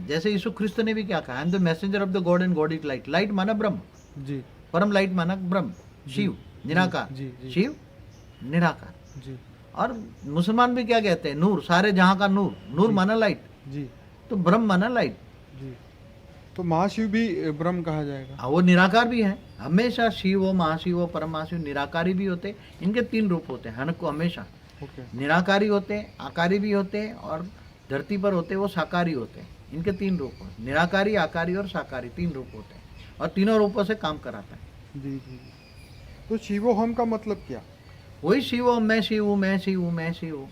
जैसे यीशु ख्रिस्त ने भी क्या कहा, I am the messenger of the God and God is light. Light माना ब्रह्म, जी परम लाइट माना ब्रह्म, शिव निराकार, जी शिव निराकार। जी और मुसलमान भी क्या कहते हैं, नूर, सारे जहां का नूर, नूर माना लाइट, जी तो ब्रह्म माना लाइट। जी। तो महाशिव भी ब्रह्म कहा जाएगा? वो निराकार भी है, हमेशा शिव हो, महाशिव हो, परम महाशिव, निराकारी भी होते। इनके 3 रूप होते हैं हमेशा। ओके निराकारी होते हैं, आकारी भी होते हैं, और धरती पर होते हैं वो साकारी होते हैं। इनके 3 रूप होते हैं, निराकारी, आकारी और साकारी, 3 रूप होते हैं, और तीनों रूपों से काम कराता है। जी जी। तो शिवोहम का मतलब क्या? वही शिव हो, मैं शिव हूँ, मैं शिव हूँ, मैं शिव हूँ।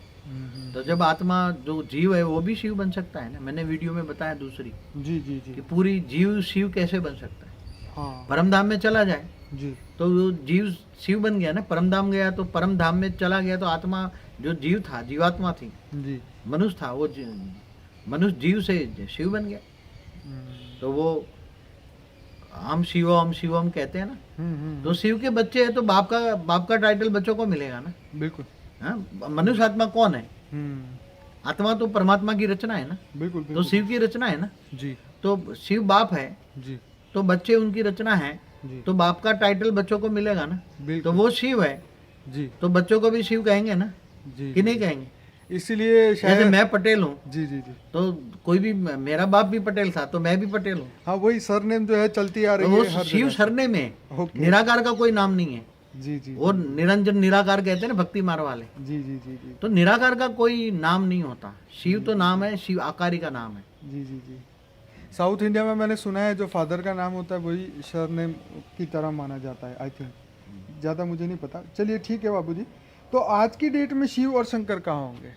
तो जब आत्मा जो जीव है वो भी शिव बन सकता है ना। मैंने वीडियो में बताया दूसरी जी जी जी कि पूरी जीव शिव कैसे बन सकता है। हाँ परम धाम में चला जाए जी तो वो जीव शिव बन गया ना। परम धाम गया तो परम धाम में चला गया तो आत्मा जो जीव था, जीवात्मा थी, जी मनुष्य था, वो मनुष्य जीव से शिव बन गया। तो वो हम शिवम कहते हैं ना। तो शिव के बच्चे हैं तो बाप का टाइटल बच्चों को मिलेगा ना। बिल्कुल। हाँ, मनुष्य आत्मा कौन है? आत्मा तो परमात्मा की रचना है ना। बिल्कुल तो शिव की रचना है ना। जी तो शिव बाप है जी तो बच्चे उनकी रचना है, जी तो बाप का टाइटल बच्चों को मिलेगा ना। तो बिल्कुल वो शिव है जी तो बच्चों को भी शिव कहेंगे ना, जी कि नहीं कहेंगे? इसीलिए जैसे शायद मैं पटेल हूँ जी जी जी तो कोई भी, मेरा बाप भी पटेल था तो मैं भी पटेल हूँ। हाँ, वही सरनेम जो है चलती आ तो रही वो है हर शिव जगह से। सरने में, ओके। निराकार का कोई नाम नहीं है। जी जी वो निरंजन निराकार कहते हैं ना भक्ति मार्ग वाले। जी जी जी जी तो निराकार का कोई नाम नहीं होता। शिव तो नाम है, शिव आकारी का नाम है। जी जी जी। साउथ इंडिया में मैंने सुना है जो फादर का नाम होता है वही सरनेम की तरह माना जाता है, आई थिंक। ज़्यादा मुझे नहीं पता। चलिए ठीक है बाबूजी। तो आज की डेट में शिव और शंकर कहाँ होंगे?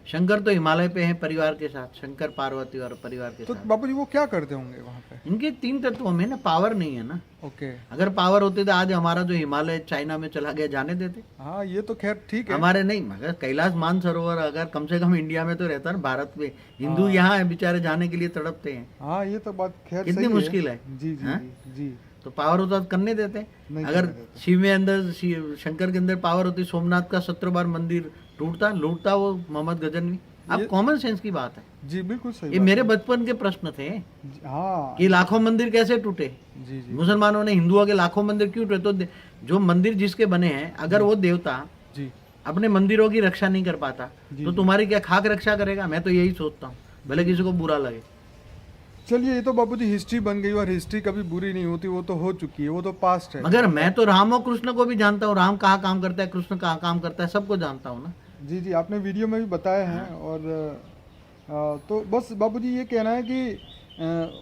शंकर तो हिमालय पे हैं परिवार के साथ, शंकर पार्वती और परिवार के तो साथ। बाबूजी वो क्या करते होंगे वहाँ पे? इनके 3 तत्वों में ना पावर नहीं है ना। ओके। अगर पावर होते तो आज हमारा जो हिमालय चाइना में चला गया जाने देते। हाँ, ये तो खैर ठीक है। हमारे नहीं, मगर कैलाश मानसरोवर अगर कम से कम इंडिया में तो रहता ना, भारत में। हिंदू यहाँ है बेचारे, जाने के लिए तड़पते हैं। हाँ, ये तो बात खैर कितनी सही मुश्किल है। जी जी हाँ? जी जी। तो पावर होता तो करने देते। नहीं अगर करने देते। शिव में अंदर शंकर के अंदर पावर होती, सोमनाथ का 17 बार मंदिर लूटता वो मोहम्मद गजनवी। अब कॉमन सेंस की बात है। जी बिल्कुल सही ये बात मेरे बचपन के प्रश्न थे हाँ कि लाखों मंदिर कैसे टूटे। जी जी मुसलमानों ने हिंदुओं के लाखों मंदिर क्यों टूटे? तो जो मंदिर जिसके बने हैं, अगर वो देवता जी अपने मंदिरों की रक्षा नहीं कर पाता जी, तो जी। तुम्हारी क्या खाक रक्षा करेगा? मैं तो यही सोचता हूँ, भले किसी को बुरा लगे। चलिए, ये तो बाबूजी हिस्ट्री बन गई और हिस्ट्री कभी बुरी नहीं होती, वो तो हो चुकी है, वो तो पास्ट है। मगर मैं तो राम और कृष्ण को भी जानता हूँ। राम कहाँ काम करता है, कृष्ण कहाँ काम करता है, सबको जानता हूँ ना। जी जी, आपने वीडियो में भी बताया है। और तो बस बाबूजी ये कहना है कि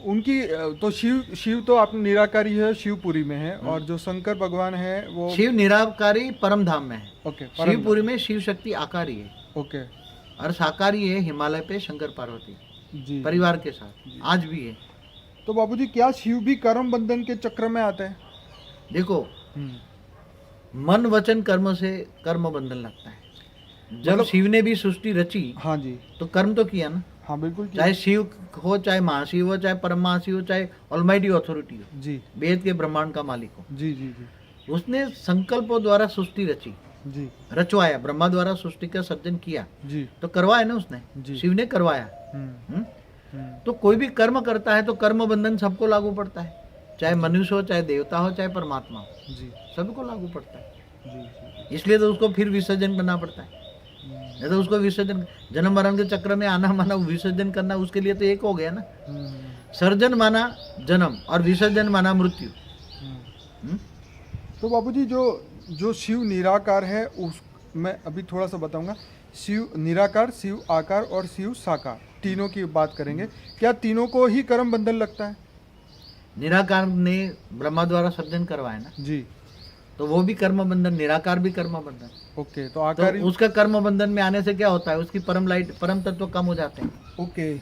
उनकी तो शिव तो आप निराकारी है, शिवपुरी में है। और जो शंकर भगवान है वो शिव निराकारी परम धाम में है। ओके, शिवपुरी में शिव शक्ति आकारी है ओके और साकारी है हिमालय पे शंकर पार्वती जी। परिवार के साथ, आज भी है। तो बाबूजी क्या शिव भी कर्म बंधन के चक्र में आते हैं? देखो, मन वचन कर्म से कर्म बंधन लगता है। जब शिव ने भी सृष्टि रची, हाँ जी, तो कर्म तो किया ना। हाँ बिल्कुल किया। चाहे शिव हो, चाहे महाशिव हो, चाहे परम महाशिव हो, चाहे ऑलमाइटी अथॉरिटी हो, जी वेद के ब्रह्मांड का मालिक हो, जी जी जी उसने संकल्पों द्वारा सृष्टि रची, जी रचवाया। ब्रह्मा द्वारा सृष्टि का सर्जन किया जी तो करवाया ना उसने, जी। शिव ने करवाया। हम्म, तो कोई भी कर्म करता है तो कर्म बंधन सबको लागू पड़ता है, चाहे मनुष्य हो, चाहे देवता हो, चाहे परमात्मा हो, जी सबको लागू पड़ता है। जी जी इसलिए तो उसको फिर विसर्जन करना पड़ता है। नहीं तो उसको विसर्जन, जन्म मरण के चक्र में आना माना विसर्जन करना, उसके लिए तो एक हो गया ना। सर्जन माना जन्म और विसर्जन माना मृत्यु। तो बाबूजी जो शिव निराकार है, उस मैं अभी थोड़ा सा बताऊंगा। शिव निराकार, शिव आकार और शिव साकार, तीनों की बात करेंगे। क्या तीनों को ही कर्म बंधन लगता है? निराकार ने ब्रह्मा द्वारा सर्जन करवाया ना, जी, तो वो भी कर्म बंधन, निराकार भी कर्म बंधन। ओके। तो उसका कर्म बंधन में आने से क्या होता है, उसकी परम लाइट, परम तत्व कम हो जाते हैं। ओके,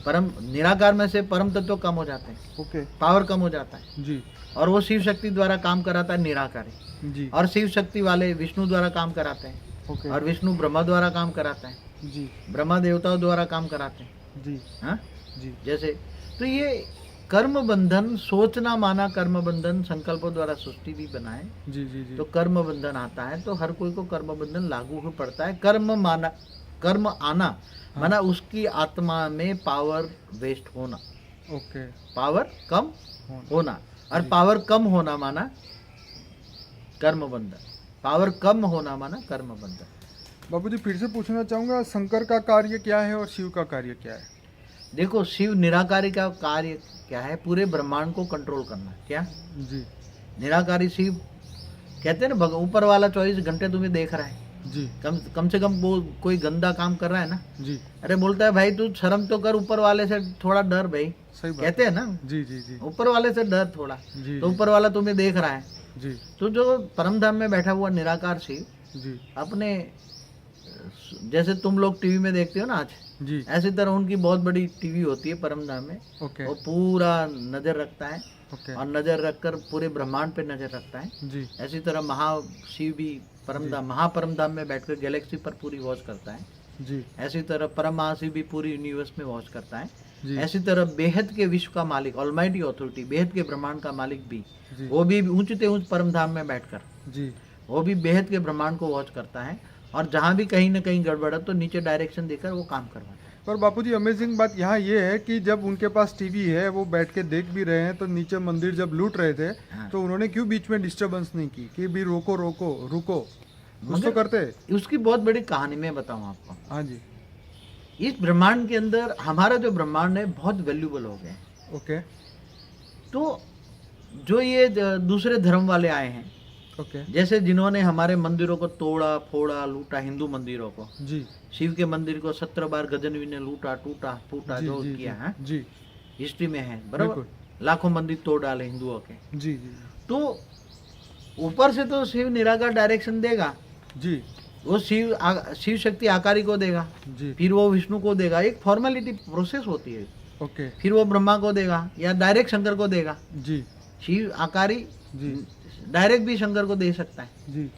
परम निराकार में से परम तत्व कम हो जाते हैं, ओके पावर कम हो जाता है, जी और वो शिव शक्ति द्वारा काम कराता है निराकारी, जी और शिव शक्ति वाले विष्णु द्वारा काम कराते हैं, ओके और विष्णु ब्रह्मा द्वारा काम कराते हैं, जी ब्रह्मा देवताओं द्वारा काम कराते हैं। जी हाँ जी जैसे, तो ये कर्म बंधन, सोचना माना कर्म बंधन, संकल्पों द्वारा सृष्टि भी बनाए जी जी जी तो कर्म बंधन आता है, तो हर कोई को कर्म बंधन लागू हो पड़ता है। कर्म आना माना उसकी आत्मा में पावर वेस्ट होना, ओके पावर कम होना, और जी। पावर कम होना माना कर्म बंधन, पावर कम होना माना कर्म बंधन। बाबूजी फिर से पूछना चाहूँगा, शंकर का कार्य क्या है और शिव का कार्य क्या है? देखो, शिव निराकारी का कार्य क्या है? पूरे ब्रह्मांड को कंट्रोल करना। क्या? जी निराकारी शिव कहते हैं ना, ऊपर वाला 24 घंटे तुम्हें देख रहा है। जी कम से कम वो कोई गंदा काम कर रहा है ना, जी अरे बोलता है भाई तू शर्म तो कर, ऊपर वाले से थोड़ा डर भाई। सही बात कहते हैं ना, जी जी जी ऊपर वाले से डर थोड़ा, जी तो ऊपर वाला तुम्हें देख रहा है। जी तो जो परम धाम में बैठा हुआ निराकार शिव जी अपने, जैसे तुम लोग टीवी में देखते हो ना आज, जी ऐसी तरह उनकी बहुत बड़ी टीवी होती है परम धाम में। ओके वो पूरा नजर रखता है, ओके और नजर रखकर पूरे ब्रह्मांड पे नजर रखता है। जी ऐसी तरह महाशिव भी परमधाम, महापरम धाम में बैठकर गैलेक्सी पर पूरी वॉच करता है। जी ऐसी तरह परम महाशिव भी पूरी यूनिवर्स में वॉच करता है। जी ऐसी तरह बेहद के विश्व का मालिक, ऑलमाइटी अथॉरिटी, बेहद के ब्रह्मांड का मालिक भी, जी वो भी ऊंचते ऊंच परम धाम में बैठकर जी वो भी बेहद के ब्रह्मांड को वॉच करता है, और जहाँ भी कहीं ना कहीं गड़बड़ है तो नीचे डायरेक्शन देकर वो काम करवाता है। पर बापूजी अमेजिंग बात यहाँ ये है कि जब उनके पास टीवी है, वो बैठ के देख भी रहे हैं, तो नीचे मंदिर जब लूट रहे थे हाँ। तो उन्होंने क्यों बीच में डिस्टरबेंस नहीं की कि भी रोको रोको रुको, कुछ तो मगर करते। उसकी बहुत बड़ी कहानी मैं बताऊं आपको। हाँ जी इस ब्रह्मांड के अंदर हमारा जो ब्रह्मांड है बहुत वैल्यूबल हो गया है। ओके तो जो ये दूसरे धर्म वाले आए हैं, ओके जैसे जिन्होंने हमारे मंदिरों को तोड़ा फोड़ा लूटा, हिंदू मंदिरों को, जी शिव के मंदिर को 17 बार गजनवी ने लूटा टूटा फूटा जी जो जी किया है, जी हिस्ट्री में है बराबर। बिल्कुल। लाखों मंदिर तोड़ डाले हिंदुओं के। जी जी तो ऊपर से तो शिव निराकार डायरेक्शन देगा, जी वो शिव शक्ति आकारी को देगा, जी फिर वो विष्णु को देगा, एक फॉर्मेलिटी प्रोसेस होती है। ओके फिर वो ब्रह्मा को देगा या डायरेक्ट शंकर को देगा। जी शिव आकारी जी डायरेक्ट भी शंकर को दे सकता है, जी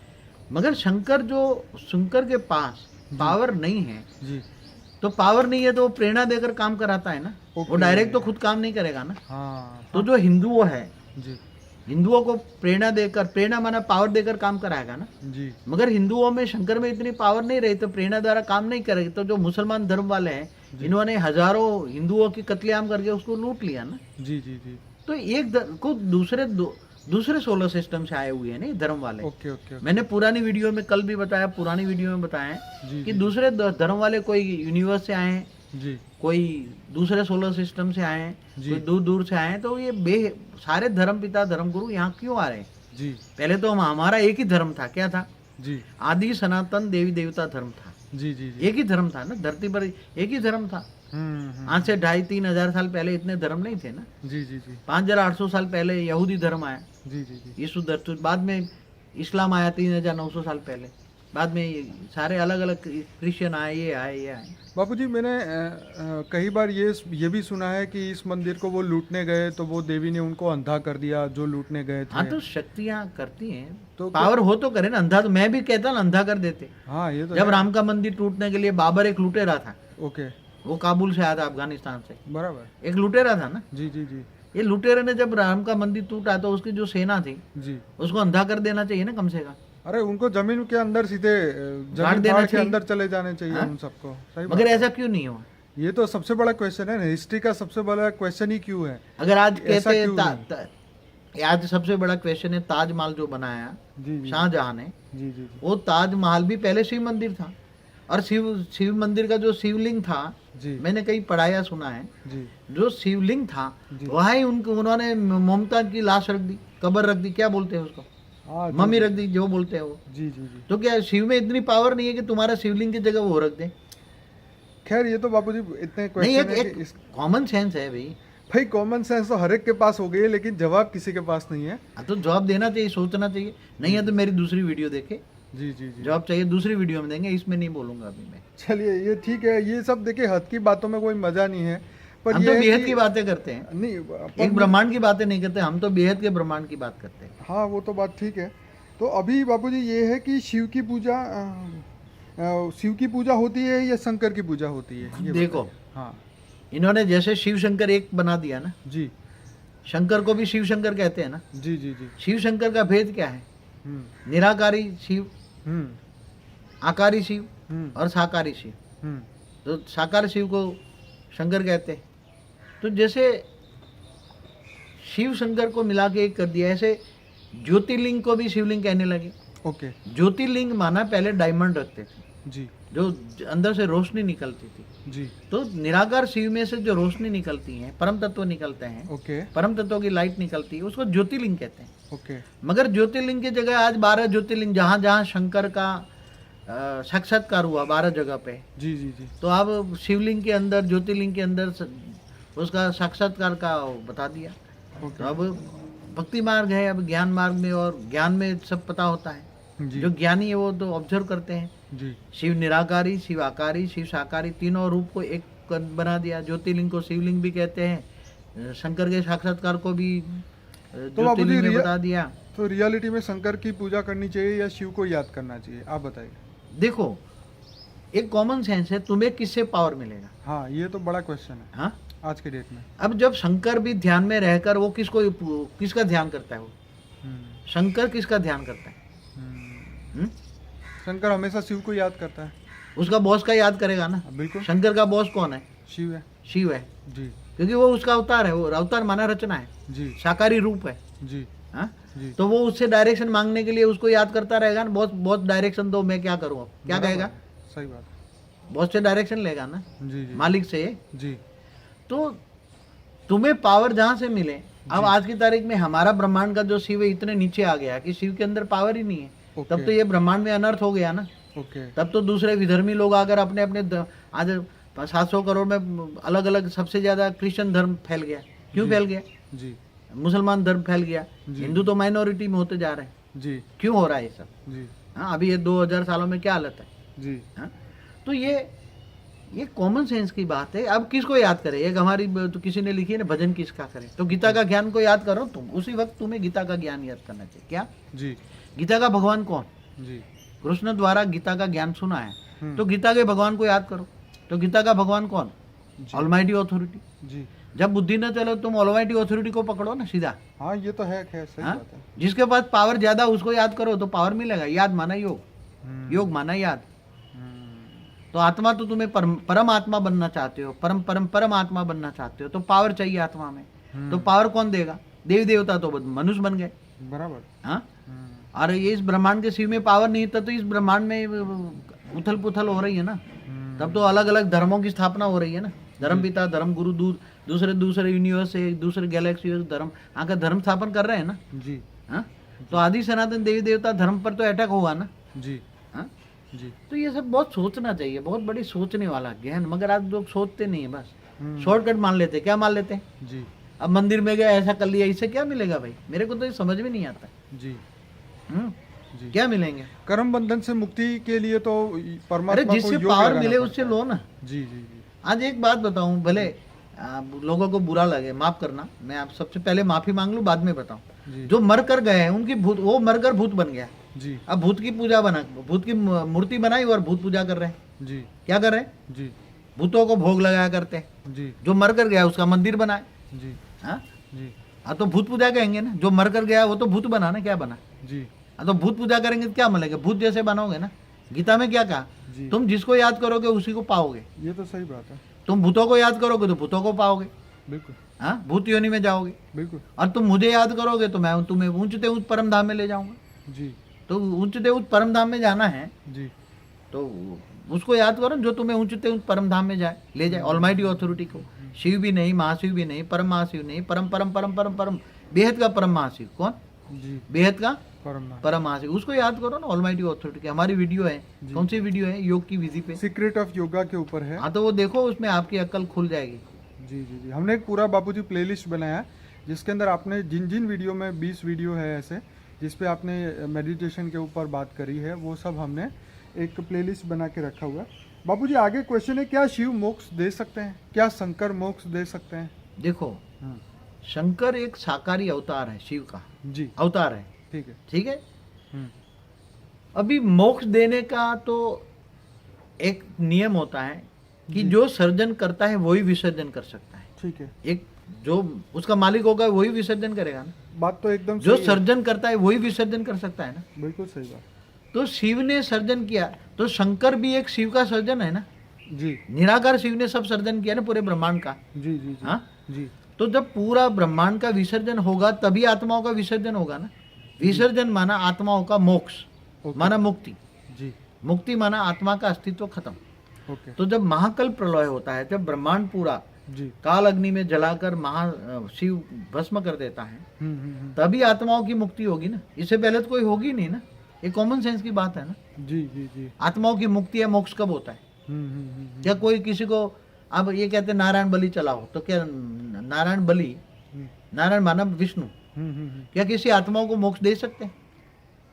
मगर शंकर के पास पावर नहीं है। जी तो पावर नहीं है तो वो प्रेरणा देकर काम कराता है ना, वो ओके। डायरेक्ट तो खुद काम नहीं करेगा ना। हाँ तो जो हिंदुओ है, जी हिंदुओं को प्रेरणा देकर, प्रेरणा माना पावर देकर काम कराएगा ना। जी मगर हिंदुओं में शंकर में इतनी पावर नहीं रही, तो प्रेरणा द्वारा काम नहीं करेगी। तो जो मुसलमान धर्म वाले हैं, इन्होंने हजारों हिंदुओं की कत्लेआम करके उसको लूट लिया ना। जी जी जी तो एक को दूसरे सोलर सिस्टम से आए हुए हैं ना ये धर्म वाले। ओके ओके मैंने पुरानी वीडियो में कल भी बताया, पुरानी वीडियो में बताया जी कि जी दूसरे धर्म वाले कोई यूनिवर्स से आए हैं, जी कोई दूसरे सोलर सिस्टम से आए हैं, जी। कोई दूर दूर से आए हैं। तो ये सारे धर्म पिता धर्म गुरु यहाँ क्यों आ रहे हैं? जी पहले तो हमारा एक ही धर्म था। क्या था? जी आदि सनातन देवी देवता धर्म था। जी जी जी एक ही धर्म था ना, धरती पर एक ही धर्म था। हम्म। आज से 2,500-3 हजार साल पहले इतने धर्म नहीं थे ना। जी जी जी 5,800 साल पहले यहूदी धर्म आया, जी जी जी यीशु धरती, बाद में इस्लाम आया 3,900 साल पहले, बाद में ये सारे अलग अलग क्रिश्चियन आए, ये आए। बापूजी मैंने कई बार ये भी सुना है कि इस मंदिर को वो लूटने गए तो वो देवी ने उनको अंधा कर दिया जो लूटने गए थे। हाँ, तो शक्तियाँ करती हैं, तो पावर हो तो करे ना। अंधा तो मैं भी कहता ना, अंधा कर देते। हाँ ये तो जब है। राम का मंदिर टूटने के लिए बाबर एक लुटेरा था, ओके वो काबुल से आया था, अफगानिस्तान से, बराबर। एक लुटेरा था ना। जी जी जी ये लुटेरे ने जब राम का मंदिर टूटा तो उसकी जो सेना थी जी उसको अंधा कर देना चाहिए ना, कम से कम। अरे उनको जमीन के अंदर सीधे गाड़ जमीन देना फाड़ के चाहिए। अंदर चले जाने चाहिए हाँ? उन सबको। सही मगर बात। ऐसा क्यों नहीं हुआ? ये तो सबसे बड़ा क्वेश्चन है ना, हिस्ट्री का सबसे बड़ा क्वेश्चन ही क्यों है। अगर आज ऐसा कहते क्यों आज सबसे बड़ा क्वेश्चन है ताजमहल जो बनाया जी जी शाहजहां ने, जी जी वो ताजमहल भी पहले शिव मंदिर था, और शिव मंदिर का जो शिवलिंग था, जी मैंने कहीं पढ़ाया सुना है, जी जो शिवलिंग था जी। वहाँ ही उन्होंने मुमताज की लाश रख दी, कब्र रख दी, क्या बोलते हैं उसको, हाँ जी मम्मी रख दी, जो बोलते हैं वो। जी जी जी। तो क्या शिव में इतनी पावर नहीं है कि तुम्हारा शिवलिंग की जगह वो रख दे? खैर ये तो बापूजी इतने नहीं, क्वेश्चन है एक कि कॉमन सेंस है भाई। भाई कॉमन सेंस तो हर एक के पास हो गई है, लेकिन जवाब किसी के पास नहीं है। हाँ, तो जवाब देना चाहिए, सोचना चाहिए। नहीं है तो मेरी दूसरी वीडियो देखे, जी जी जी जवाब चाहिए दूसरी वीडियो में देंगे, इसमें नहीं बोलूंगा अभी मैं। चलिए ये ठीक है। ये सब देखिए हद की बातों में कोई मज़ा नहीं है, हम ये तो है बेहद कि- की बातें करते हैं, नहीं एक ब्रह्मांड की बातें नहीं करते, हम तो बेहद के ब्रह्मांड की बात करते हैं। हाँ वो तो बात ठीक है। तो अभी बापूजी ये है कि शिव की पूजा होती है या शंकर की पूजा होती है, ये देखो, बताइए। हाँ इन्होंने जैसे शिव शंकर एक बना दिया ना, जी शंकर को भी शिव शंकर कहते हैं ना। जी जी जी। शिव शंकर का भेद क्या है? हम्म निराकारी शिव, हम्म आकारी शिव हम्म और साकारी शिव। हम्म तो साकार शिव को शंकर कहते हैं। तो जैसे शिव शंकर को मिला के एक कर दिया, ऐसे ज्योतिर्लिंग को भी शिवलिंग कहने लगे। ओके ज्योतिर्लिंग माना पहले डायमंड रखते थे, जी जो अंदर से रोशनी निकलती थी। जी तो निराकार शिव में से जो रोशनी निकलती है, परम तत्व निकलते हैं, ओके परम तत्वों की लाइट निकलती है, उसको ज्योतिर्लिंग कहते हैं। ओके मगर ज्योतिर्लिंग की जगह आज 12 ज्योतिर्लिंग, जहाँ जहाँ शंकर का साक्षात्कार हुआ 12 जगह पे, जी जी जी तो अब शिवलिंग के अंदर, ज्योतिर्लिंग के अंदर उसका साक्षात्कार का बता दिया। तो ओके अब भक्ति मार्ग है, अब ज्ञान मार्ग में, और ज्ञान में सब पता होता है। जी जो ज्ञानी है वो तो ऑब्जर्व करते हैं। जी शिव निराकारी, शिव आकारी, शिव साकारी, तीनों रूप को एक बना दिया। ज्योतिर्लिंग को शिवलिंग भी कहते हैं, शंकर के साक्षात्कार को भी ज्योतिर्लिंग में बता दिया। तो रियलिटी में शंकर की पूजा करनी चाहिए या शिव को याद करना चाहिए, आप बताइए। देखो, एक कॉमन सेंस है, तुम्हें किससे पावर मिलेगा? हाँ ये तो बड़ा क्वेश्चन है हाँ, आज के डेट में। अब जब शंकर भी ध्यान में रहकर वो किसका ध्यान करता है? वो हम्म, शंकर किसका ध्यान करता है? हम्म। शंकर हमेशा शिव को याद करता है। उसका बॉस का याद करेगा ना। बिल्कुल शंकर का बॉस कौन है? शिव है। शिव है, जी क्योंकि वो उसका अवतार है। वो अवतार माना रचना है, जी साकारी रूप है। जी हाँ, जी तो वो उससे डायरेक्शन मांगने के लिए उसको याद करता रहेगा ना। बहुत बहुत डायरेक्शन दो, मैं क्या करूँ? अब क्या बराबर कहेगा? है, सही बात है। बॉस से डायरेक्शन लेगा ना, जी जी मालिक से। जी तो तुम्हें पावर जहां से मिले। अब आज की तारीख में हमारा ब्रह्मांड का जो शिव है इतने नीचे आ गया कि शिव के अंदर पावर ही नहीं है। ओके। तब तो ये ब्रह्मांड में अनर्थ हो गया ना। ओके तब तो दूसरे विधर्मी लोग आकर अपने अपने आज 700 करोड़ में अलग अलग सबसे ज्यादा क्रिश्चियन धर्म फैल गया। क्यों जी। फैल गया? जी मुसलमान धर्म फैल गया, जी। हिंदू तो माइनॉरिटी में होते जा रहे हैं। जी क्यों हो रहा है ये सब? जी हाँ, अभी ये 2000 सालों में क्या हालत है? जी हाँ? तो ये कॉमन सेंस की बात है। अब किसको याद करे? एक हमारी तो किसी ने लिखी है ना, भजन किसका करे? तो गीता का ज्ञान को याद करो तुम, उसी वक्त तुम्हें गीता का ज्ञान याद करना चाहिए। क्या जी गीता का भगवान कौन? जी कृष्ण द्वारा गीता का ज्ञान सुना है, हम्म। तो गीता के भगवान को याद करो। तो गीता का भगवान कौन? जी। Almighty authority. जी जब बुद्धि न चलो तुम ऑलमाइटी ऑथोरिटी को पकड़ो ना सीधा। हाँ ये तो है, खैर सही हाँ? बात है। जिसके पास पावर ज्यादा उसको याद करो तो पावर मिलेगा। याद माना योग, योग माना याद। हम्म, तो आत्मा तो तुम्हें परम आत्मा बनना चाहते हो, परम परम परम आत्मा बनना चाहते हो, तो पावर चाहिए आत्मा में। तो पावर कौन देगा? देवी देवता तो मनुष्य बन गए। बराबर। हाँ, और ये इस ब्रह्मांड के शिव में पावर नहीं था तो इस ब्रह्मांड में उथल पुथल हो रही है ना। तब तो अलग अलग धर्मों की स्थापना हो रही है ना। धर्म पिता, धर्म गुरु, दूसरे दूसरे यूनिवर्स से, दूसरे गैलेक्सी धर्म आकर धर्म स्थापन कर रहे हैं ना। जी हाँ, तो आदि सनातन देवी देवता धर्म पर तो अटैक हुआ ना। जी हाँ, जी तो ये सब बहुत सोचना चाहिए, बहुत बड़ी सोचने वाला गहन। मगर आज लोग सोचते नहीं है, बस हम्म। शॉर्टकट मान लेते। क्या मान लेते हैं? जी अब मंदिर में गया, ऐसा कर लिया, इससे क्या मिलेगा भाई? मेरे को तो ये समझ में नहीं आता। जी जी क्या मिलेंगे? कर्म बंधन से मुक्ति के लिए तो अरे परमात्मा को जिससे योग पावर लगाना मिले पड़ता उससे है। लो ना। जी जी जी आज एक बात बताऊं, भले लोगों को बुरा लगे, माफ करना, मैं आप सबसे पहले माफी मांग लूं, बाद में बताऊं। जी जो मर कर गए हैं उनकी भूत, वो मरकर भूत बन गया। जी अब भूत की पूजा बना, भूत की मूर्ति बनाई और भूत पूजा कर रहे हैं। जी क्या कर रहे हैं? जी भूतों को भोग लगाया करते हैं। जी जो मर कर गया उसका मंदिर बनाए। जी हाँ, जी हाँ, तो भूत पूजा कहेंगे ना। जो मर कर गया वो तो भूत बना ना, क्या बना? जी हाँ, तो भूत पूजा करेंगे तो क्या मिलेगा? भूत जैसे बनोगे ना। गीता में क्या कहा? जी तुम जिसको याद करोगे उसी को पाओगे। ये तो सही बात है। तुम भूतों को याद करोगे तो भूतों को पाओगे। बिल्कुल हाँ, भूत योनि में जाओगे। बिल्कुल और तुम मुझे याद करोगे तो मैं तुम्हें ऊंचते ऊंच परम धाम में ले जाऊंगा। जी तो ऊंचते ऊंच परम धाम में जाना है जी तो उसको याद करो जो तुम्हें ऊंचते ऊंच परम धाम में जाए, ले जाए। ऑलमाइटी ऑथोरिटी को। शिव भी नहीं, महाशिव भी नहीं, परम महाशिव नहीं, परम परम परम परम परम बेहद का परम महाशिव। कौन? जी बेहद का परम परम महाशिव, उसको याद करो ना। ऑलमाइटी ऑथोरिटी की हमारी वीडियो है। कौन सी वीडियो है? योग की विधि पे। सीक्रेट ऑफ योगा के ऊपर है। हाँ, तो वो देखो, उसमें आपकी अक्ल खुल जाएगी। जी जी जी हमने एक पूरा बापूजी प्लेलिस्ट बनाया है जिसके अंदर आपने जिन जिन वीडियो में 20 वीडियो है ऐसे जिस पे आपने मेडिटेशन के ऊपर बात करी है, वो सब हमने एक प्लेलिस्ट बना के रखा हुआ है बापूजी आगे क्वेश्चन है, क्या शिव मोक्ष दे सकते हैं? क्या शंकर मोक्ष दे सकते हैं? देखो, शंकर एक साकारी अवतार है, शिव का जी अवतार है। ठीक है। ठीक है। अभी मोक्ष देने का तो एक नियम होता है कि जो सर्जन करता है वही विसर्जन कर सकता है। ठीक है। एक जो उसका मालिक होगा वही विसर्जन करेगा ना। बात तो एकदम जो सही है। सर्जन करता है वही विसर्जन कर सकता है ना। बिल्कुल सही बात। तो शिव ने सर्जन किया तो शंकर भी एक शिव का सर्जन है ना। जी निराकार शिव ने सब सर्जन किया ना पूरे ब्रह्मांड का। जी जी जी हाँ? जी तो जब पूरा ब्रह्मांड का विसर्जन होगा तभी आत्माओं का विसर्जन होगा ना। विसर्जन माना आत्माओं का मोक्ष, माना मुक्ति। जी मुक्ति माना आत्मा का अस्तित्व खत्म। ओके। तो जब महाकल्प प्रलय होता है, जब ब्रह्मांड पूरा जी काल अग्नि में जलाकर शिव भस्म कर देता है, तभी आत्माओं की मुक्ति होगी ना। इससे पहले तो कोई होगी नहीं ना। ये कॉमन सेंस की बात है ना। जी जी जी आत्माओं की मुक्ति या मोक्ष कब होता है? क्या कोई किसी को, अब ये कहते हैं नारायण बलि चलाओ, तो क्या नारायण बलि, नारायण मानव विष्णु, क्या किसी आत्माओं को मोक्ष दे सकते हैं?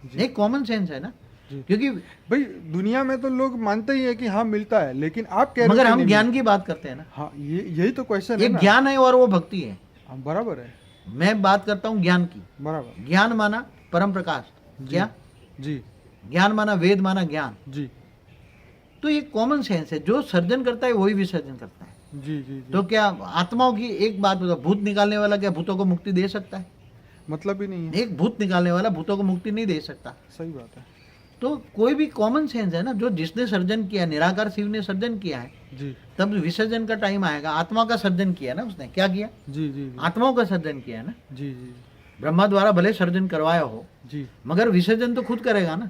नहीं, कॉमन सेंस है ना। क्योंकि भाई दुनिया में तो लोग मानते ही है कि हाँ मिलता है, लेकिन आप कह रहे मगर हो कि हम नहीं ज्ञान की बात करते हैं ना। हाँ, यही तो क्वेश्चन है एक ना। ज्ञान है और वो भक्ति है। हाँ, बराबर है। मैं बात करता हूँ ज्ञान की। बराबर। ज्ञान माना परम प्रकाश। क्या? जी ज्ञान माना वेद, माना ज्ञान। जी तो ये कॉमन सेंस है। जो सर्जन करता है वही विसर्जन करता है। जी जी जी। तो क्या आत्माओं की एक बात बताओ, भूत निकालने वाला क्या भूतों को मुक्ति दे सकता है? मतलब ही नहीं है। एक भूत निकालने वाला भूतों को मुक्ति नहीं दे सकता। सही बात है। तो कोई भी कॉमन सेंस है ना। जो जिसने सर्जन किया, निराकार शिव ने सर्जन किया है, जी तब विसर्जन का टाइम आएगा। आत्मा का सर्जन किया ना उसने। क्या किया? जी जी जी आत्माओं का सर्जन किया है ना। जी जी ब्रह्मा द्वारा भले सर्जन करवाया हो, जी मगर विसर्जन तो खुद करेगा ना।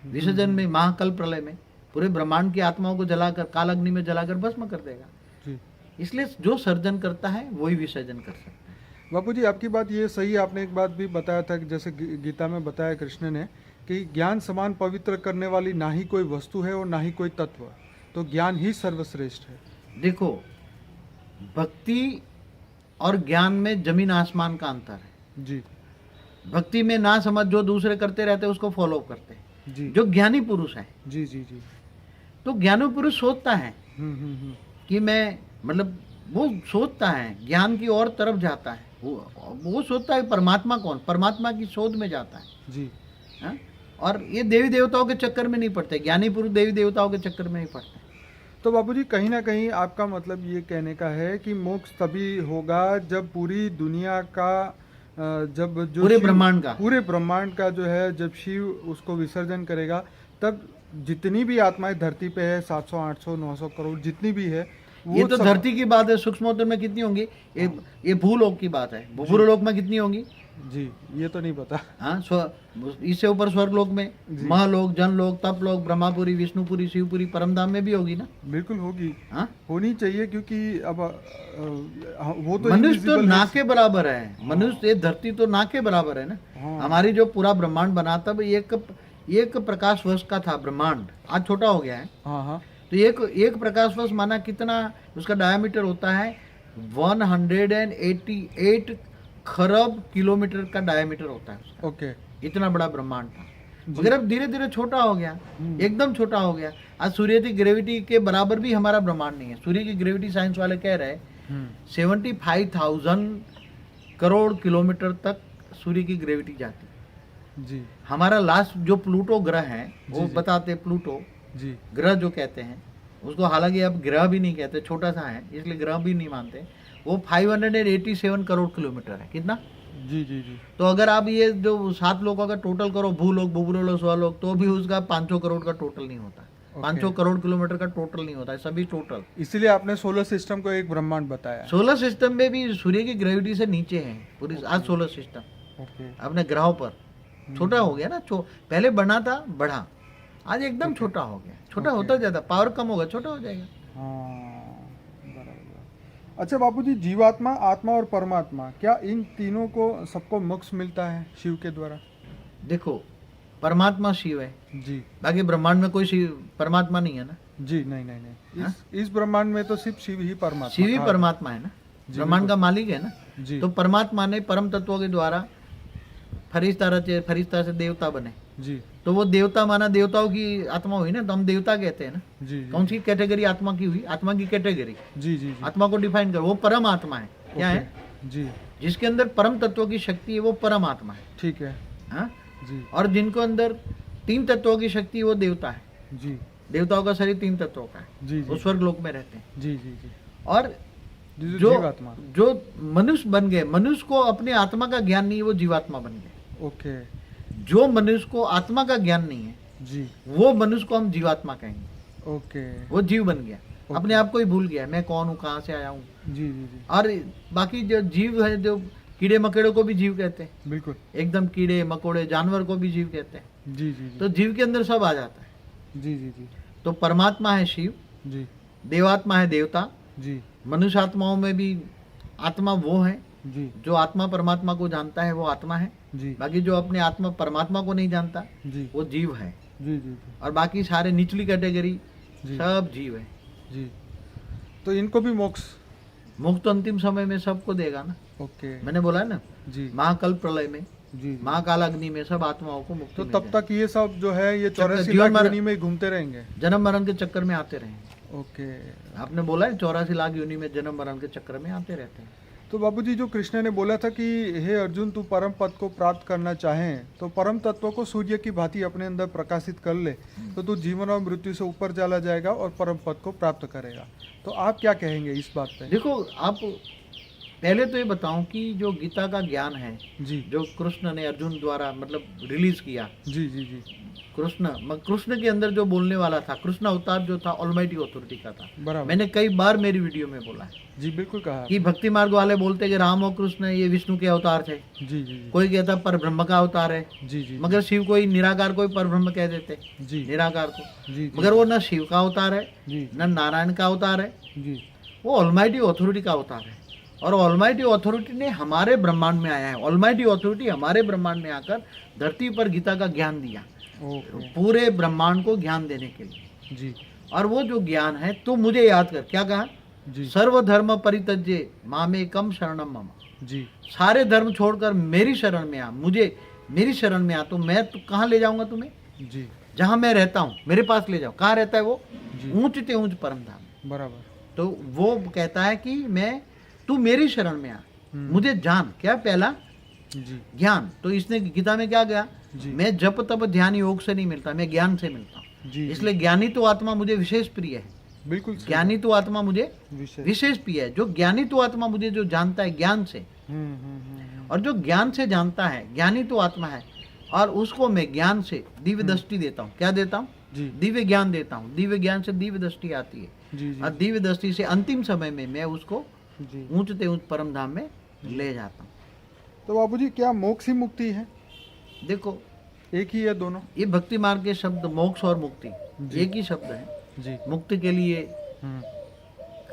विसर्जन में महाकल्प प्रलय में पूरे ब्रह्मांड की आत्माओं को जलाकर, काल अग्नि में जलाकर भस्म कर देगा। जी। इसलिए जो सर्जन करता है वही विसर्जन कर सकता है। बापू जी आपकी बात ये सही है। आपने एक बात भी बताया था कि जैसे गीता में बताया कृष्ण ने कि ज्ञान समान पवित्र करने वाली ना ही कोई वस्तु है और ना ही कोई तत्व, तो ज्ञान ही सर्वश्रेष्ठ है। देखो, भक्ति और ज्ञान में जमीन आसमान का अंतर है। जी भक्ति में ना समझ जो दूसरे करते रहते हैं उसको फॉलो करते हैं। जी जो ज्ञानी पुरुष है, जी जी जी तो ज्ञानी पुरुष सोचता है हम्म। कि मैं, मतलब वो सोचता है, ज्ञान की और तरफ जाता है। वो सोचता है परमात्मा कौन, परमात्मा की शोध में जाता है। जी हाँ? और ये देवी देवताओं के चक्कर में नहीं पड़ते। ज्ञानी पुरुष देवी देवताओं के चक्कर में ही पड़ते हैं। तो बाबूजी कहीं ना कहीं आपका मतलब ये कहने का है कि मोक्ष तभी होगा जब पूरी दुनिया का जब जो पूरे ब्रह्मांड का जो है, जब शिव उसको विसर्जन करेगा, तब जितनी भी आत्माएं धरती पे है, 700 800 900 करोड़ जितनी भी है, ये तो धरती की बात है। सूक्ष्मोत्तर में कितनी होंगी? ये भूलोक की बात है। भूलोक में कितनी होंगी? जी ये तो नहीं पता। हाँ, इससे ऊपर स्वर्गलोक में, महालोक, जनलोक, तपलोक, ब्रह्मापुरी, विष्णुपुरी, शिवपुरी, परमधाम में भी होगी ना। बिल्कुल होगी। हाँ? होनी चाहिए, क्योंकि अब वो तो मनुष्य तो ना के बराबर है। मनुष्य, ये धरती तो ना के बराबर है ना। हाँ। हमारी जो पूरा ब्रह्मांड बना, तब एक प्रकाश वर्ष का था ब्रह्मांड। आज छोटा हो गया है। हाँ हाँ। तो एक प्रकाश वर्ष माना कितना उसका डायमीटर होता है? 188 खरब किलोमीटर का डायमीटर होता है उसका। ओके। इतना बड़ा ब्रह्मांड था, मगर अब धीरे धीरे छोटा हो गया, एकदम छोटा हो गया। आज सूर्य की ग्रेविटी के बराबर भी हमारा ब्रह्मांड नहीं है। सूर्य की ग्रेविटी साइंस वाले कह रहे हैं 75,000 करोड़ किलोमीटर तक सूर्य की ग्रेविटी जाती है। जी। हमारा लास्ट जो प्लूटो ग्रह है, वो बताते प्लूटो जी ग्रह जो कहते हैं उसको, हालांकि अब ग्रह भी नहीं कहते, छोटा सा है इसलिए ग्रह भी नहीं मानते। वो 587 करोड़ किलोमीटर है। कितना? जी जी जी। तो अगर आप ये जो 7 लोगों का टोटल करो, भूलोक, भूलोक, स्वलोक, तो भी उसका 500 करोड़ का टोटल नहीं होता। 500 करोड़ किलोमीटर का टोटल नहीं होता है, सभी टोटल। इसलिए आपने सोलर सिस्टम को एक ब्रह्मांड बताया। सोलर सिस्टम में भी सूर्य की ग्रेविटी से नीचे है पूरी आज सोलर सिस्टम। अपने ग्रहों पर छोटा हो गया ना। पहले बना था, बढ़ा, आज एकदम छोटा हो गया। छोटा होता जाता, पावर कम होगा, छोटा हो जाएगा। अच्छा बापूजी, जीवात्मा, आत्मा और परमात्मा, क्या इन तीनों को सबको मोक्ष मिलता है शिव के द्वारा? देखो, परमात्मा शिव है जी। बाकी ब्रह्मांड में कोई शिव परमात्मा नहीं है ना। जी नहीं। इस ब्रह्मांड में तो सिर्फ शिव ही परमात्मा, शिव ही परमात्मा है ना। ब्रह्मांड का मालिक है ना जी। तो परमात्मा ने परम तत्वों के द्वारा फरिश्ता रचे, फरिश्ता से देवता बने। जी। तो वो देवता माना देवताओं की आत्मा हुई ना, तो हम देवता कहते हैं ना। जी जी कौन सी कैटेगरी आत्मा की हुई? आत्मा की कैटेगरी, जी जी जी आत्मा को डिफाइन कर, वो परम आत्मा है। क्या है? ओके, जी जिसके अंदर परम तत्वों की शक्ति है वो परम आत्मा है। ठीक है हाँ? जी और जिनको अंदर 3 तत्वों की शक्ति है वो देवता है। जी देवताओं का शरीर 3 तत्वों का है, जी वो जी स्वर्ग लोक में रहते हैं। जी जी जी और जी जो जीवात्मा जो मनुष्य बन गए, मनुष्य को अपने आत्मा का ज्ञान नहीं है, वो जीवात्मा बन गए। ओके जो मनुष्य को आत्मा का ज्ञान नहीं है जी वो मनुष्य को हम जीवात्मा कहेंगे। ओके वो जीव बन गया, अपने आप को ही भूल गया, मैं कौन हूँ, कहाँ से आया हूँ। जी जी जी और बाकी जो जीव है, जो कीड़े मकोड़े को भी जीव कहते हैं, बिल्कुल एकदम कीड़े मकोड़े जानवर को भी जीव कहते हैं। जी जी जी तो जीव के अंदर सब आ जाता है। जी जी जी तो परमात्मा है शिव, जी देवात्मा है देवता, जी मनुष्य आत्माओं में भी आत्मा वो है जी जो आत्मा परमात्मा को जानता है, वो आत्मा है। जी बाकी जो अपने आत्मा परमात्मा को नहीं जानता जी वो जीव है। जी जी और बाकी सारे निचली कैटेगरी जी सब जीव है। जी तो इनको भी मोक्ष मुक्त तो अंतिम समय में सबको देगा ना। ओके मैंने बोला है ना, जी महाकल्प प्रलय में, जी जी महाकाल अग्नि में सब आत्माओं को मुक्ति तो मिल तब तक ये सब जो है ये चक्कर 84 जीवन लाख मरण- योनि में घूमते रहेंगे जाएगी। जन्म मरण के चक्कर में आते रहेंगे। ओके आपने बोला है 84 लाख योनि में जन्म मरण के चक्कर में आते रहते हैं। तो बाबूजी जो कृष्ण ने बोला था कि हे अर्जुन तू परम पद को प्राप्त करना चाहें तो परम तत्व को सूर्य की भांति अपने अंदर प्रकाशित कर ले तो तू जीवन और मृत्यु से ऊपर चला जाएगा और परम पद को प्राप्त करेगा। तो आप क्या कहेंगे इस बात पे? देखो, आप पहले तो ये बताऊं कि जो गीता का ज्ञान है, जी जो कृष्ण ने अर्जुन द्वारा मतलब रिलीज किया, जी जी जी कृष्ण के अंदर जो बोलने वाला था, कृष्ण अवतार जो था ऑलमाइटी अथॉरिटी का था। बराबर मैंने कई बार मेरी वीडियो में बोला है जी बिल्कुल कहा कि भक्ति मार्ग वाले बोलते कि राम और कृष्ण ये विष्णु के अवतार थे, जी जी जी कोई कहता पर ब्रह्म का अवतार है, जी जी मगर शिव को ही निराकार को ही पर ब्रह्म कह देते, जी निराकार को। जी जी मगर वो न शिव का अवतार है, जी न नारायण का अवतार है, जी वो ऑलमाइटी अथॉरिटी का अवतार है। और ऑलमाइटी अथॉरिटी ने हमारे ब्रह्मांड में आया है। ऑलमाइटी अथॉरिटी हमारे ब्रह्मांड में आकर धरती पर गीता का ज्ञान दिया, ओके पूरे ब्रह्मांड को ज्ञान देने के लिए। जी और वो जो ज्ञान है, तो मुझे याद कर, क्या कहा? जी सर्वधर्म परित्यज्य मामेकम शरणम मम। जी सारे धर्म छोड़कर मेरी शरण में आ, मुझे मेरी शरण में आ, तो मैं तो कहाँ ले जाऊंगा तुम्हें? जी जहाँ मैं रहता हूँ मेरे पास ले जाओ। कहाँ रहता है वो? जी ऊंच ते ऊंच परम धाम। बराबर तो वो कहता है कि मैं, तू मेरी शरण में आ, मुझे जान। क्या? पहला जी ज्ञान। तो इसने गीता में क्या गया? जी मैं जप तप ध्यान योग से नहीं मिलता, मैं ज्ञान से मिलता हूँ। जी इसलिए ज्ञानी तो आत्मा मुझे विशेष प्रिय है। बिल्कुल सही ज्ञानी तो आत्मा मुझे बात। विषय विशेष प्रिय है। जो ज्ञानी तो आत्मा मुझे जो जानता है ज्ञान से, और जो ज्ञान से जानता है, ज्ञानी तो आत्मा है, और उसको मैं ज्ञान से दिव्य दृष्टि देता हूँ। क्या देता हूँ? जी दिव्य ज्ञान देता हूँ। दिव्य ज्ञान से दिव्य दृष्टि आती है, जी जी और दिव्य दृष्टि से अंतिम समय में मैं उसको जी ऊंच ते ऊंच परम धाम में ले जाता हूँ। तो बाबूजी क्या मोक्ष ही मुक्ति है? देखो, एक ही है दोनों? ये भक्ति मार्ग के शब्द मोक्ष और मुक्ति जी। एक ही शब्द है। जी मुक्ति के लिए हम्म,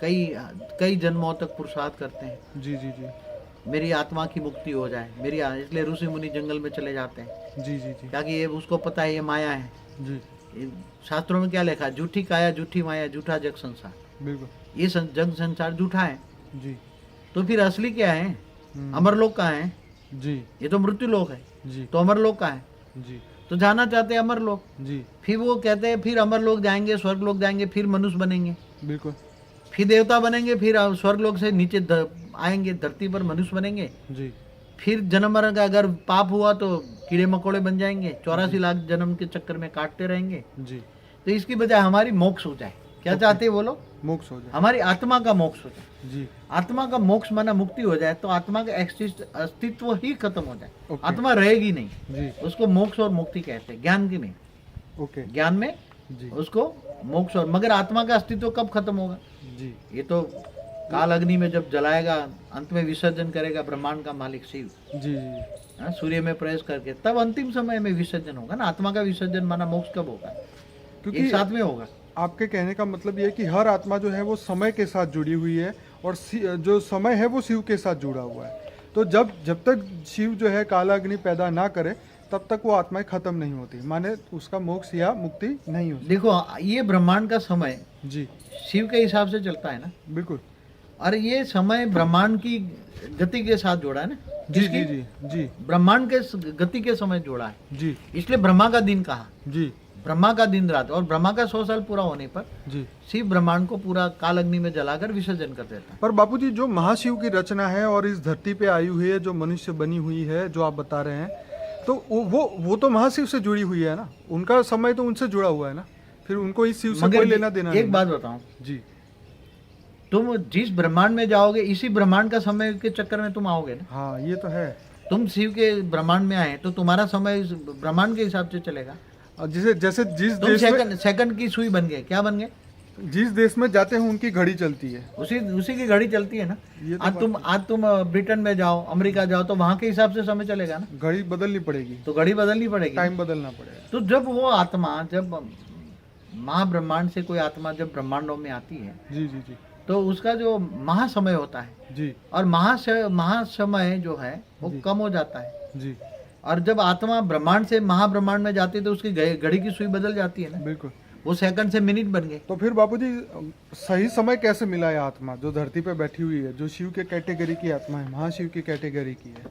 कई कई जन्मों तक पुरुषार्थ करते हैं, जी जी जी मेरी आत्मा की मुक्ति हो जाए, इसलिए ऋषि मुनि जंगल में चले जाते हैं, जी जी जी ताकि ये उसको पता है ये माया है। जी ये शास्त्रों में क्या लिखा है? झूठी काया, झूठी माया, झूठा जग संसार। बिल्कुल ये जग संसार झूठा है, जी तो फिर असली क्या है? अमरलोक कहाँ है? जी ये तो मृत्यु लोक है, जी तो अमरलोक कहाँ है? जी तो जाना चाहते हैं अमरलोक। जी फिर वो कहते हैं फिर अमरलोक जाएंगे, स्वर्ग लोक जाएंगे, फिर मनुष्य बनेंगे, बिल्कुल फिर देवता बनेंगे, फिर स्वर्ग लोक से नीचे आएंगे, धरती पर मनुष्य बनेंगे, जी फिर जन्म मरण का अगर पाप हुआ तो कीड़े मकोड़े बन जाएंगे, 84 लाख जन्म के चक्कर में काटते रहेंगे। जी तो इसकी बजाय हमारी मोक्ष हो जाए। क्या चाहते हैं वो लोग? मोक्ष हो जाए। हमारी आत्मा का मोक्ष हो जाए। जी आत्मा का मोक्ष माना मुक्ति हो जाए, तो आत्मा का अस्तित्व ही खत्म हो जाए, ओके। आत्मा रहेगी नहीं। जी उसको मोक्ष और मुक्ति कहते हैं, ज्ञान की में। ओके ज्ञान में जी उसको मोक्ष और, मगर आत्मा का अस्तित्व कब खत्म होगा? जी ये तो काल अग्नि में जब जलाएगा, अंत में विसर्जन करेगा ब्रह्मांड का मालिक शिव, जी जी हाँ, सूर्य में प्रवेश करके, तब अंतिम समय में विसर्जन होगा ना। आत्मा का विसर्जन माना मोक्ष कब होगा? क्योंकि एक साथ में होगा। आपके कहने का मतलब ये है कि हर आत्मा जो है वो समय के साथ जुड़ी हुई है और जो समय है वो शिव के साथ जुड़ा हुआ है। तो जब तक शिव जो है कालाग्नि पैदा ना करे तब तक वो आत्माएं खत्म नहीं होती, माने उसका मोक्ष या मुक्ति नहीं होती। देखो, ये ब्रह्मांड का समय जी शिव के हिसाब से चलता है ना। बिल्कुल और ये समय ब्रह्मांड की गति के साथ जोड़ा है ना, जी जी जी जी ब्रह्मांड के गति के समय जोड़ा है जी इसलिए ब्रह्मा का दिन कहा, जी ब्रह्मा का दिन रात। और ब्रह्मा का 100 साल पूरा होने पर जी। शिव ब्रह्मांड को पूरा काल अग्नि में जलाकर विसर्जन कर देता है। पर बापूजी जो महाशिव की रचना है और इस धरती पे आई हुई है, जो मनुष्य बनी हुई है, जो आप बता रहे हैं, तो वो तो महाशिव से जुड़ी हुई है ना, उनका समय तो उनसे जुड़ा हुआ है ना, फिर उनको इस शिव से कोई लेना देना एक बात बताऊं जी, तुम जिस ब्रह्मांड में जाओगे इसी ब्रह्मांड का समय के चक्कर में तुम आओगे ना। हाँ ये तो है। तुम शिव के ब्रह्मांड में आए तो तुम्हारा समय इस ब्रह्मांड के हिसाब से चलेगा। और जैसे जिस तुम देश में सेकंड की सुई बन गए, क्या बन गए? जिस देश में जाते हैं उनकी घड़ी चलती है, उसी की घड़ी चलती है ना। ये तो आज तुम ब्रिटेन में जाओ, अमेरिका जाओ, तो वहां के हिसाब से समय चलेगा ना। घड़ी बदलनी पड़ेगी, तो घड़ी बदलनी पड़ेगी, टाइम बदलना पड़ेगा। तो जब वो आत्मा, जब महाब्रह्मांड से कोई आत्मा जब ब्रह्मांडों में आती है, जी जी जी तो उसका जो महासमय होता है जी, और महासमय जो है वो कम हो जाता है जी। और जब आत्मा ब्रह्मांड से महाब्रह्मांड में जाती है तो उसकी घड़ी की सुई बदल जाती है ना। बिल्कुल। वो सेकंड से मिनट बन गए। तो फिर बापूजी सही समय कैसे मिला है आत्मा जो धरती पे बैठी हुई है, जो शिव के कैटेगरी की आत्मा है, महाशिव की कैटेगरी की है,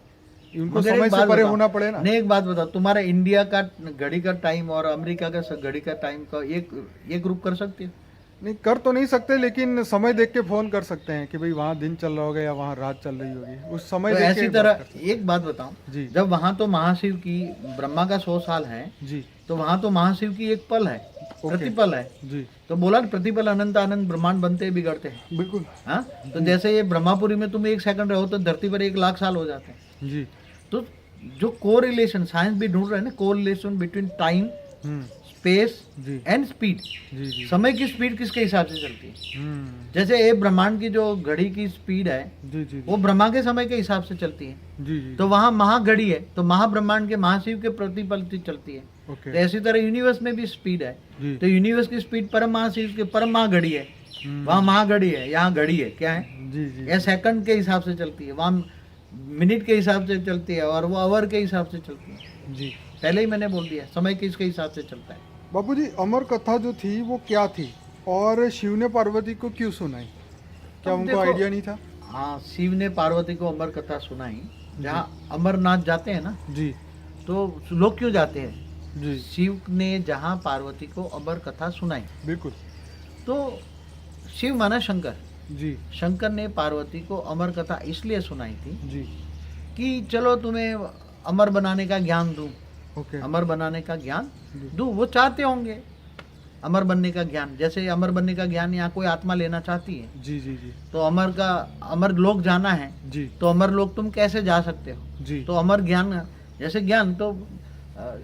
उनको समय से परे होना पड़े ना। नहीं, एक बात बताओ, तुम्हारा इंडिया का घड़ी का टाइम और अमेरिका का घड़ी का टाइम का एक ग्रुप कर सकते हो? नहीं कर तो नहीं सकते, लेकिन समय देख के फोन कर सकते हैं कि भाई वहाँ दिन चल रहा होगा या वहाँ रात चल रही होगी, उस समय तो देख ऐसी के तरह एक बात बताऊं जी, जब वहाँ तो महाशिव की ब्रह्मा का 100 साल है जी, तो वहाँ तो महाशिव की एक पल है, प्रतिपल है जी। तो बोला ना, प्रतिपल अनंत आनंद ब्रह्मांड बनते बिगड़ते हैं। बिल्कुल। हाँ, तो जैसे ये ब्रह्मापुरी में तुम 1 सेकंड रहो तो धरती पर 1 लाख साल हो जाते हैं। जी। तो जो कोरिलेशन साइंस भी ढूंढ रहे हैं ना, कोरिलेशन बिटवीन टाइम, स्पेस जी एंड स्पीड। जी जी। समय की स्पीड किसके हिसाब से चलती है? जैसे ये ब्रह्मांड की जो घड़ी की स्पीड है जी जी वो ब्रह्मा के समय के हिसाब से चलती है। जी जी। तो वहाँ महाघड़ी है तो महाब्रह्मांड के महाशिव के प्रतिपल से चलती है। ओके। तो इसी तरह यूनिवर्स में भी स्पीड है। जी। तो यूनिवर्स की स्पीड परम महाशिव के परम महाघड़ी है, वहाँ महाघड़ी है, यहाँ घड़ी है, क्या है? जी जी। यह सेकंड के हिसाब से चलती है, वहाँ मिनट के हिसाब से चलती है और वो आवर के हिसाब से चलती है। जी। पहले ही मैंने बोल दिया समय किसके हिसाब से चलता है। बापूजी अमर कथा जो थी वो क्या थी और शिव ने पार्वती को क्यों सुनाई, क्या अब उनको देखो, आइडिया नहीं था? हाँ, शिव ने पार्वती को अमर कथा सुनाई। जहाँ अमरनाथ जाते हैं ना, जी तो लोग क्यों जाते हैं? जी। शिव ने जहाँ पार्वती को अमर कथा सुनाई, बिल्कुल। तो शिव माना शंकर, जी शंकर ने पार्वती को अमर कथा इसलिए सुनाई थी जी। कि चलो तुम्हें अमर बनाने का ज्ञान दूं, ओके। अमर बनाने का ज्ञान जी। दूं। वो चाहते होंगे अमर बनने का ज्ञान, जैसे अमर बनने का ज्ञान यहाँ कोई आत्मा लेना चाहती है जी जी जी तो अमर लोक जाना है, जी तो अमर लोक तुम कैसे जा सकते हो? जी। तो अमर ज्ञान, जैसे ज्ञान, तो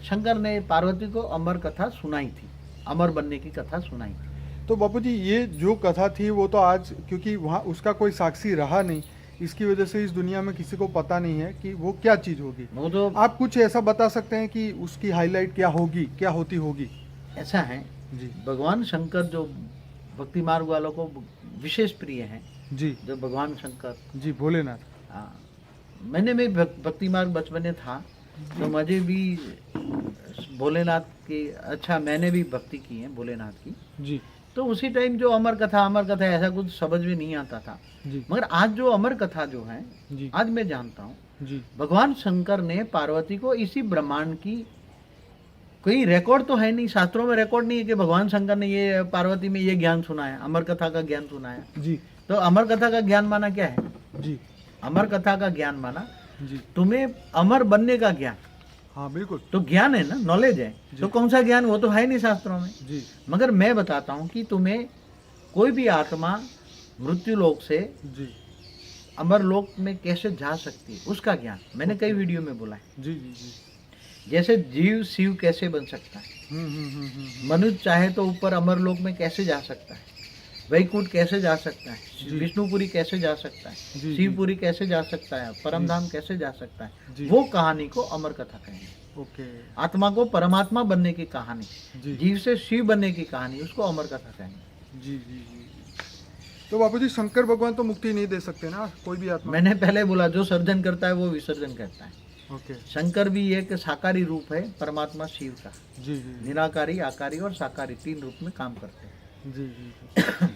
शंकर ने पार्वती को अमर कथा सुनाई थी, अमर बनने की कथा सुनाई थी। तो बापूजी ये जो कथा थी वो तो आज क्योंकि वहाँ उसका कोई साक्षी रहा नहीं, इसकी वजह से इस दुनिया में किसी को पता नहीं है कि वो क्या चीज़ होगी। वो तो आप कुछ ऐसा बता सकते हैं कि उसकी हाईलाइट क्या होगी, क्या होती होगी? ऐसा है, जी भगवान शंकर जो भक्ति मार्ग वालों को विशेष प्रिय हैं, जी जो भगवान शंकर, जी भोलेनाथ। हाँ, मैंने भी भक्ति मार्ग बचपन में था तो मुझे भी भोलेनाथ की, अच्छा मैंने भी भक्ति की है भोलेनाथ की। जी तो उसी टाइम जो अमर कथा ऐसा कुछ समझ में नहीं आता था, जी मगर आज जो अमर कथा जो है जी आज मैं जानता हूँ, जी भगवान शंकर ने पार्वती को इसी ब्रह्मांड की, कोई रिकॉर्ड तो है नहीं, शास्त्रों में रिकॉर्ड नहीं है कि भगवान शंकर ने ये पार्वती में ये ज्ञान सुनाया, अमर कथा का ज्ञान सुनाया। जी। तो अमर कथा का ज्ञान माना क्या है? जी अमर कथा का ज्ञान माना जी। तुम्हें अमर बनने का ज्ञान। हाँ बिल्कुल। तो ज्ञान है ना, नॉलेज है, तो कौन सा ज्ञान? वो तो है नहीं शास्त्रों में। जी मगर मैं बताता हूँ कि तुम्हें कोई भी आत्मा मृत्यु लोक से जी अमर लोक में कैसे जा सकती है, उसका ज्ञान मैंने कई वीडियो में बोला है। जी जी जी। जैसे जीव शिव कैसे बन सकता है, मनुष्य चाहे तो ऊपर अमर लोक में कैसे जा सकता है, वैकुंठ कैसे जा सकता है, विष्णुपुरी कैसे जा सकता है, शिवपुरी कैसे जा सकता है, परमधाम कैसे जा सकता है, वो कहानी को अमर कथा कहेंगे। ओके। आत्मा को परमात्मा बनने की कहानी, जी जीव से शिव बनने की कहानी, उसको अमर कथा कहेंगे। जी जी जी। तो बापूजी शंकर भगवान तो मुक्ति नहीं दे सकते ना कोई भी आत्मा? मैंने पहले बोला जो सर्जन करता है वो विसर्जन करता है। ओके। शंकर भी एक साकारी रूप है परमात्मा शिव का, जी जी निराकारी, आकारी और साकारी 3 रूप में काम करते हैं। जी जी।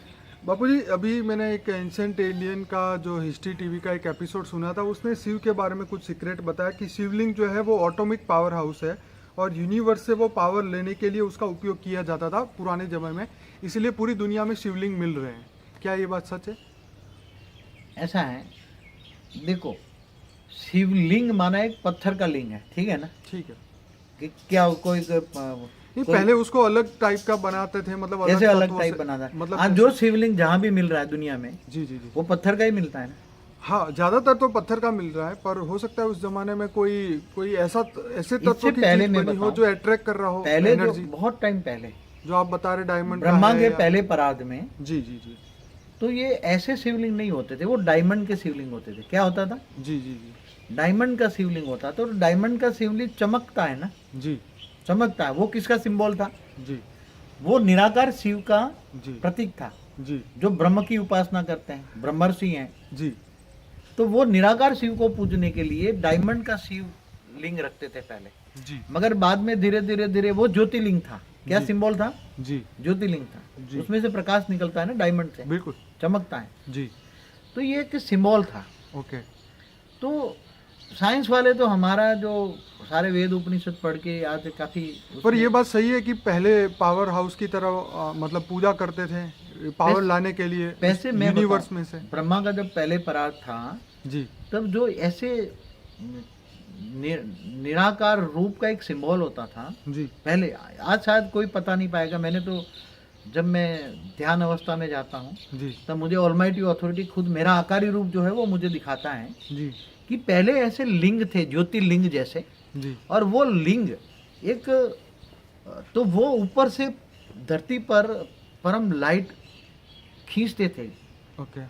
बापूजी अभी मैंने एक एंशिएंट एलियन का जो हिस्ट्री टीवी का एक एपिसोड सुना था, उसमें शिव के बारे में कुछ सीक्रेट बताया कि शिवलिंग जो है वो ऑटोमिक पावर हाउस है और यूनिवर्स से वो पावर लेने के लिए उसका उपयोग किया जाता था पुराने जमाने में, इसलिए पूरी दुनिया में शिवलिंग मिल रहे हैं। क्या ये बात सच है? ऐसा है, देखो शिवलिंग माना एक पत्थर का लिंग है, ठीक है ना? ठीक है। कि क्या कोई नहीं, पहले उसको अलग टाइप का बनाते थे, मतलब कैसे अलग तत्वों टाइप से- बना था? मतलब आज जो शिवलिंग जहाँ भी मिल रहा है दुनिया में, जी जी जी, वो पत्थर का ही मिलता है ना। हाँ ज्यादातर तो पत्थर का मिल रहा है, पर हो सकता है उस जमाने में कोई ऐसे तत्व इससे की पहले चीज मैं बनी हो बताऊं, जो अट्रैक्ट कर रहा हो पहले जो एनर्जी, बहुत टाइम पहले जो आप बता रहे डायमंड का ब्रह्मा है के या- पहले परार्ध में, जी जी जी तो ये ऐसे शिवलिंग नहीं होते थे, वो डायमंड के शिवलिंग होते थे। क्या होता था? जी जी जी डायमंड का शिवलिंग होता था, और डायमंड का शिवलिंग चमकता है ना, जी चमकता है। वो किसका सिंबल था? जी वो निराकार शिव का जी प्रतीक था, जी जो ब्रह्म की उपासना करते हैं, ब्रह्मर्षि हैं। जी तो वो निराकार शिव को पूजने के लिए डायमंड का शिव लिंग रखते थे पहले, जी मगर बाद में धीरे धीरे धीरे वो ज्योतिर्लिंग था। क्या जी। सिंबल था? जी ज्योतिर्लिंग था। जी। उसमें से प्रकाश निकलता है ना, डायमंड से बिल्कुल चमकता है। जी। तो ये एक सिंबल था। ओके। तो साइंस वाले तो हमारा जो सारे वेद उपनिषद पढ़ के आज काफी पर ये बात सही है कि पहले पावर हाउस की तरह मतलब पूजा करते थे पावर लाने के लिए पैसे में यूनिवर्स में से। ब्रह्मा का जब पहले परार्थ था, जी तब जो ऐसे निराकार रूप का एक सिंबल होता था जी पहले, आज शायद कोई पता नहीं पाएगा। मैंने तो जब मैं ध्यान अवस्था में जाता हूँ जी तब मुझे ऑलमाइटी अथॉरिटी खुद मेरा आकारी रूप जो है वो मुझे दिखाता है जी कि पहले ऐसे लिंग थे, ज्योतिर्लिंग जैसे, जी और वो लिंग एक, तो वो ऊपर से धरती पर परम लाइट खींचते थे, ओके।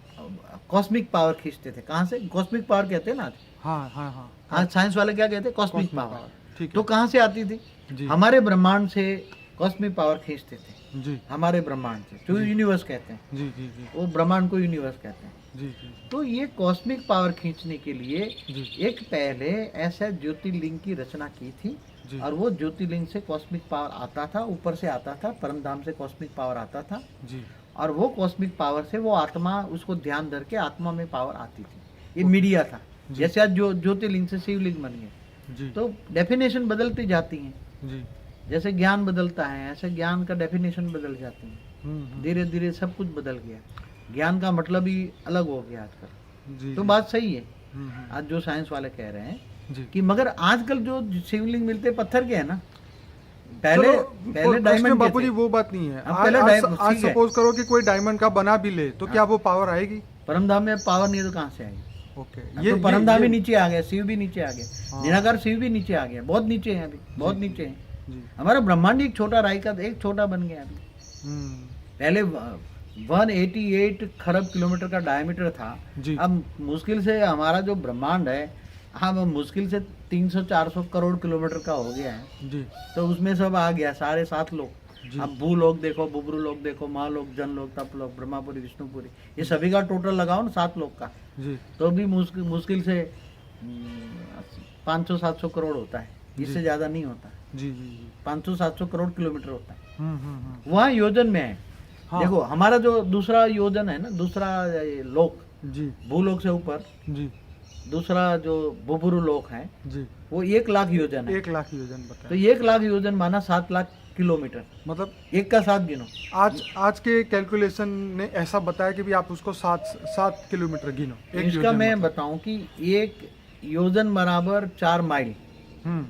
कॉस्मिक पावर खींचते थे। कहाँ से? कॉस्मिक पावर कहते हैं ना आज। हाँ हाँ हाँ आज साइंस वाले क्या कहते हैं? Cosmic Cosmic power. power, ठीक तो है। कहाँ से आती थी? जी हमारे ब्रह्मांड से कॉस्मिक पावर खींचते थे, जी हमारे ब्रह्मांड से, जो यूनिवर्स कहते हैं, जी जी जी वो ब्रह्मांड को यूनिवर्स कहते हैं। जी जी तो ये कॉस्मिक पावर खींचने के लिए जी एक पहले ऐसा ज्योतिर्लिंग की रचना की थी, जी और वो ज्योतिर्लिंग से कॉस्मिक पावर आता था, ऊपर से आता था, परम धाम से कॉस्मिक पावर आता था, जी और वो कॉस्मिक पावर से वो आत्मा, उसको ध्यान धर के आत्मा में पावर आती थी। ये मीडिया था। जी। जैसे आज जो ज्योतिर्लिंग से शिवलिंग बन गए, जी तो डेफिनेशन बदलती जाती है। जी जैसे ज्ञान बदलता है, ऐसे ज्ञान का डेफिनेशन बदल जाती है। हम्म, धीरे धीरे सब कुछ बदल गया, ज्ञान का मतलब ही अलग हो गया आजकल। जी तो जी, बात सही है हम्म, आज जो साइंस वाले कह रहे हैं जी। कि, मगर आजकल जो शिवलिंग मिलते पत्थर के है ना, पहले चलो, पहले डायमंड बापू के जी थे। वो बात नहीं है। अब पहले डायमंड, आज ठीक है। सपोज करो कि कोई डायमंड का बना भी ले तो क्या वो पावर आएगी? परमधाम में पावर नहीं है तो कहाँ से आएगी? ओके। अब तो परमधाम भी नीचे आ गया, शिव भी नीचे आ गया, हाँ। निराकार शिव भी नीचे आ गया, बहुत नीचे है अभी, बहुत नीचे है। जी हमारा ब्रह्मांड एक छोटा राय का एक छोटा बन गया अभी। हम्म, पहले 188 खरब किलोमीटर का डायमीटर था, जी अब मुश्किल से हमारा जो ब्रह्मांड है, हम मुश्किल से 300-400 करोड़ किलोमीटर का हो गया है। जी तो उसमें सब आ गया, सारे 7 लोग। जी अब भू लोग देखो, बुबरू लोग देखो, महालोक, जनलोक, तपलोक, ब्रह्मापुरी, विष्णुपुरी, ये सभी का टोटल लगाओ ना 7 लोग का, जी तो भी मुश्किल से 500-700 करोड़ होता है, इससे ज्यादा नहीं होता। जी जी जी 500-700 करोड़ किलोमीटर होता है। हम्म। वहाँ योजन में है। हाँ। देखो हमारा जो दूसरा योजन है ना, दूसरा ये लोक, जी भूलोक से ऊपर जी दूसरा जो बुबुरु लोक है, जी वो 1 लाख योजन है। 1 लाख योजन तो बताए, 1 लाख योजन माना 7 लाख किलोमीटर, मतलब एक का 7 गिनो। आज के कैलकुलेशन ने ऐसा बताया कि भी आप उसको 7 किलोमीटर गिनो एक इसका योजन मैं मतलब। बताऊं कि 1 योजन बराबर 4 माइल, हम्म,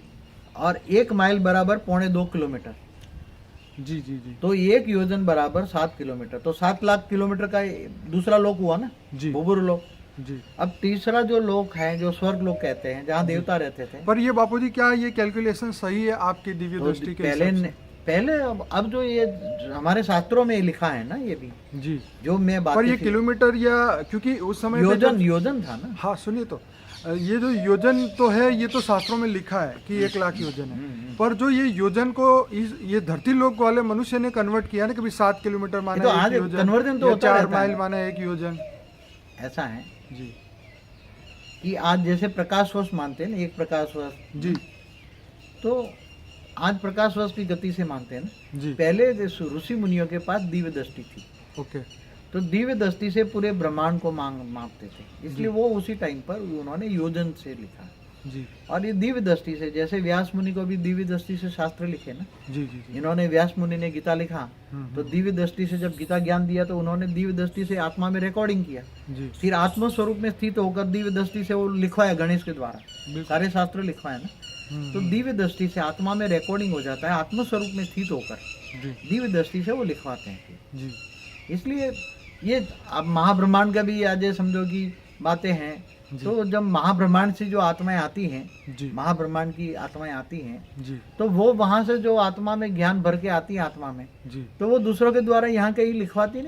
और 1 माइल बराबर 2.25 किलोमीटर। जी जी जी तो 1 योजन बराबर 7 किलोमीटर, तो 7 लाख किलोमीटर का दूसरा लोक हुआ ना, जी बुबुरु लोक। जी। अब तीसरा जो लोक है, जो स्वर्ग लोक कहते हैं, जहाँ देवता रहते थे, पर ये बापूजी क्या ये कैलकुलेशन सही है आपकी दिव्य तो दृष्टि के पहले हिसाब से? पहले अब जो ये हमारे शास्त्रों में लिखा है ना, ये भी जी। जो मैं बात, पर ये किलोमीटर या क्योंकि उस समय पे योजन जब- योजन था ना। हाँ सुनिए तो ये जो योजन तो है, ये तो शास्त्रों में लिखा है कि 1 लाख योजन है, पर जो ये योजन को ये धरती लोक वाले मनुष्य ने कन्वर्ट किया ना कि 7 किलोमीटर ये माना तो 1 आज योजन, conversion तो या होता 4 रहता है। माइल माना 1 योजन। ऐसा है जी कि आज जैसे प्रकाश वर्ष मानते हैं ना, 1 प्रकाश वर्ष, जी तो आज प्रकाश वर्ष की गति से मानते हैं ना। जी पहले ऋषि मुनियों के पास दिव्य दृष्टि थी, ओके तो दिव्य दृष्टि से पूरे ब्रह्मांड को मापते थे, इसलिए वो उसी टाइम पर उन्होंने योजन से लिखा जी और ये दिव्य दृष्टि से, जैसे व्यास मुनि को भी दिव्य दृष्टि से शास्त्र लिखे ना। जी जी जी इन्होंने व्यास मुनि ने गीता लिखा तो दिव्य दृष्टि से जब गीता ज्ञान दिया तो उन्होंने दिव्य दृष्टि से आत्मा में रिकॉर्डिंग किया, जी फिर आत्म स्वरूप में स्थित होकर दिव्य दृष्टि से वो लिखवाया गणेश के द्वारा, सारे शास्त्र लिखवाया ना। तो दिव्य दृष्टि से आत्मा में रिकॉर्डिंग हो जाता है, आत्म स्वरूप में स्थित होकर जी दिव्य दृष्टि से वो लिखवाते हैं। जी इसलिए ये अब महाब्रह्मांड का भी आज समझो कि बातें हैं, तो जब महाब्रह्मांड से जो आत्माएं आती हैं, जी महाब्रह्मांड की आत्माएं आती हैं, जी तो वो वहां से जो आत्मा में ज्ञान भर के आती है आत्मा में, जी तो वो दूसरों के द्वारा यहाँ कहीं लिखवाती नहीं।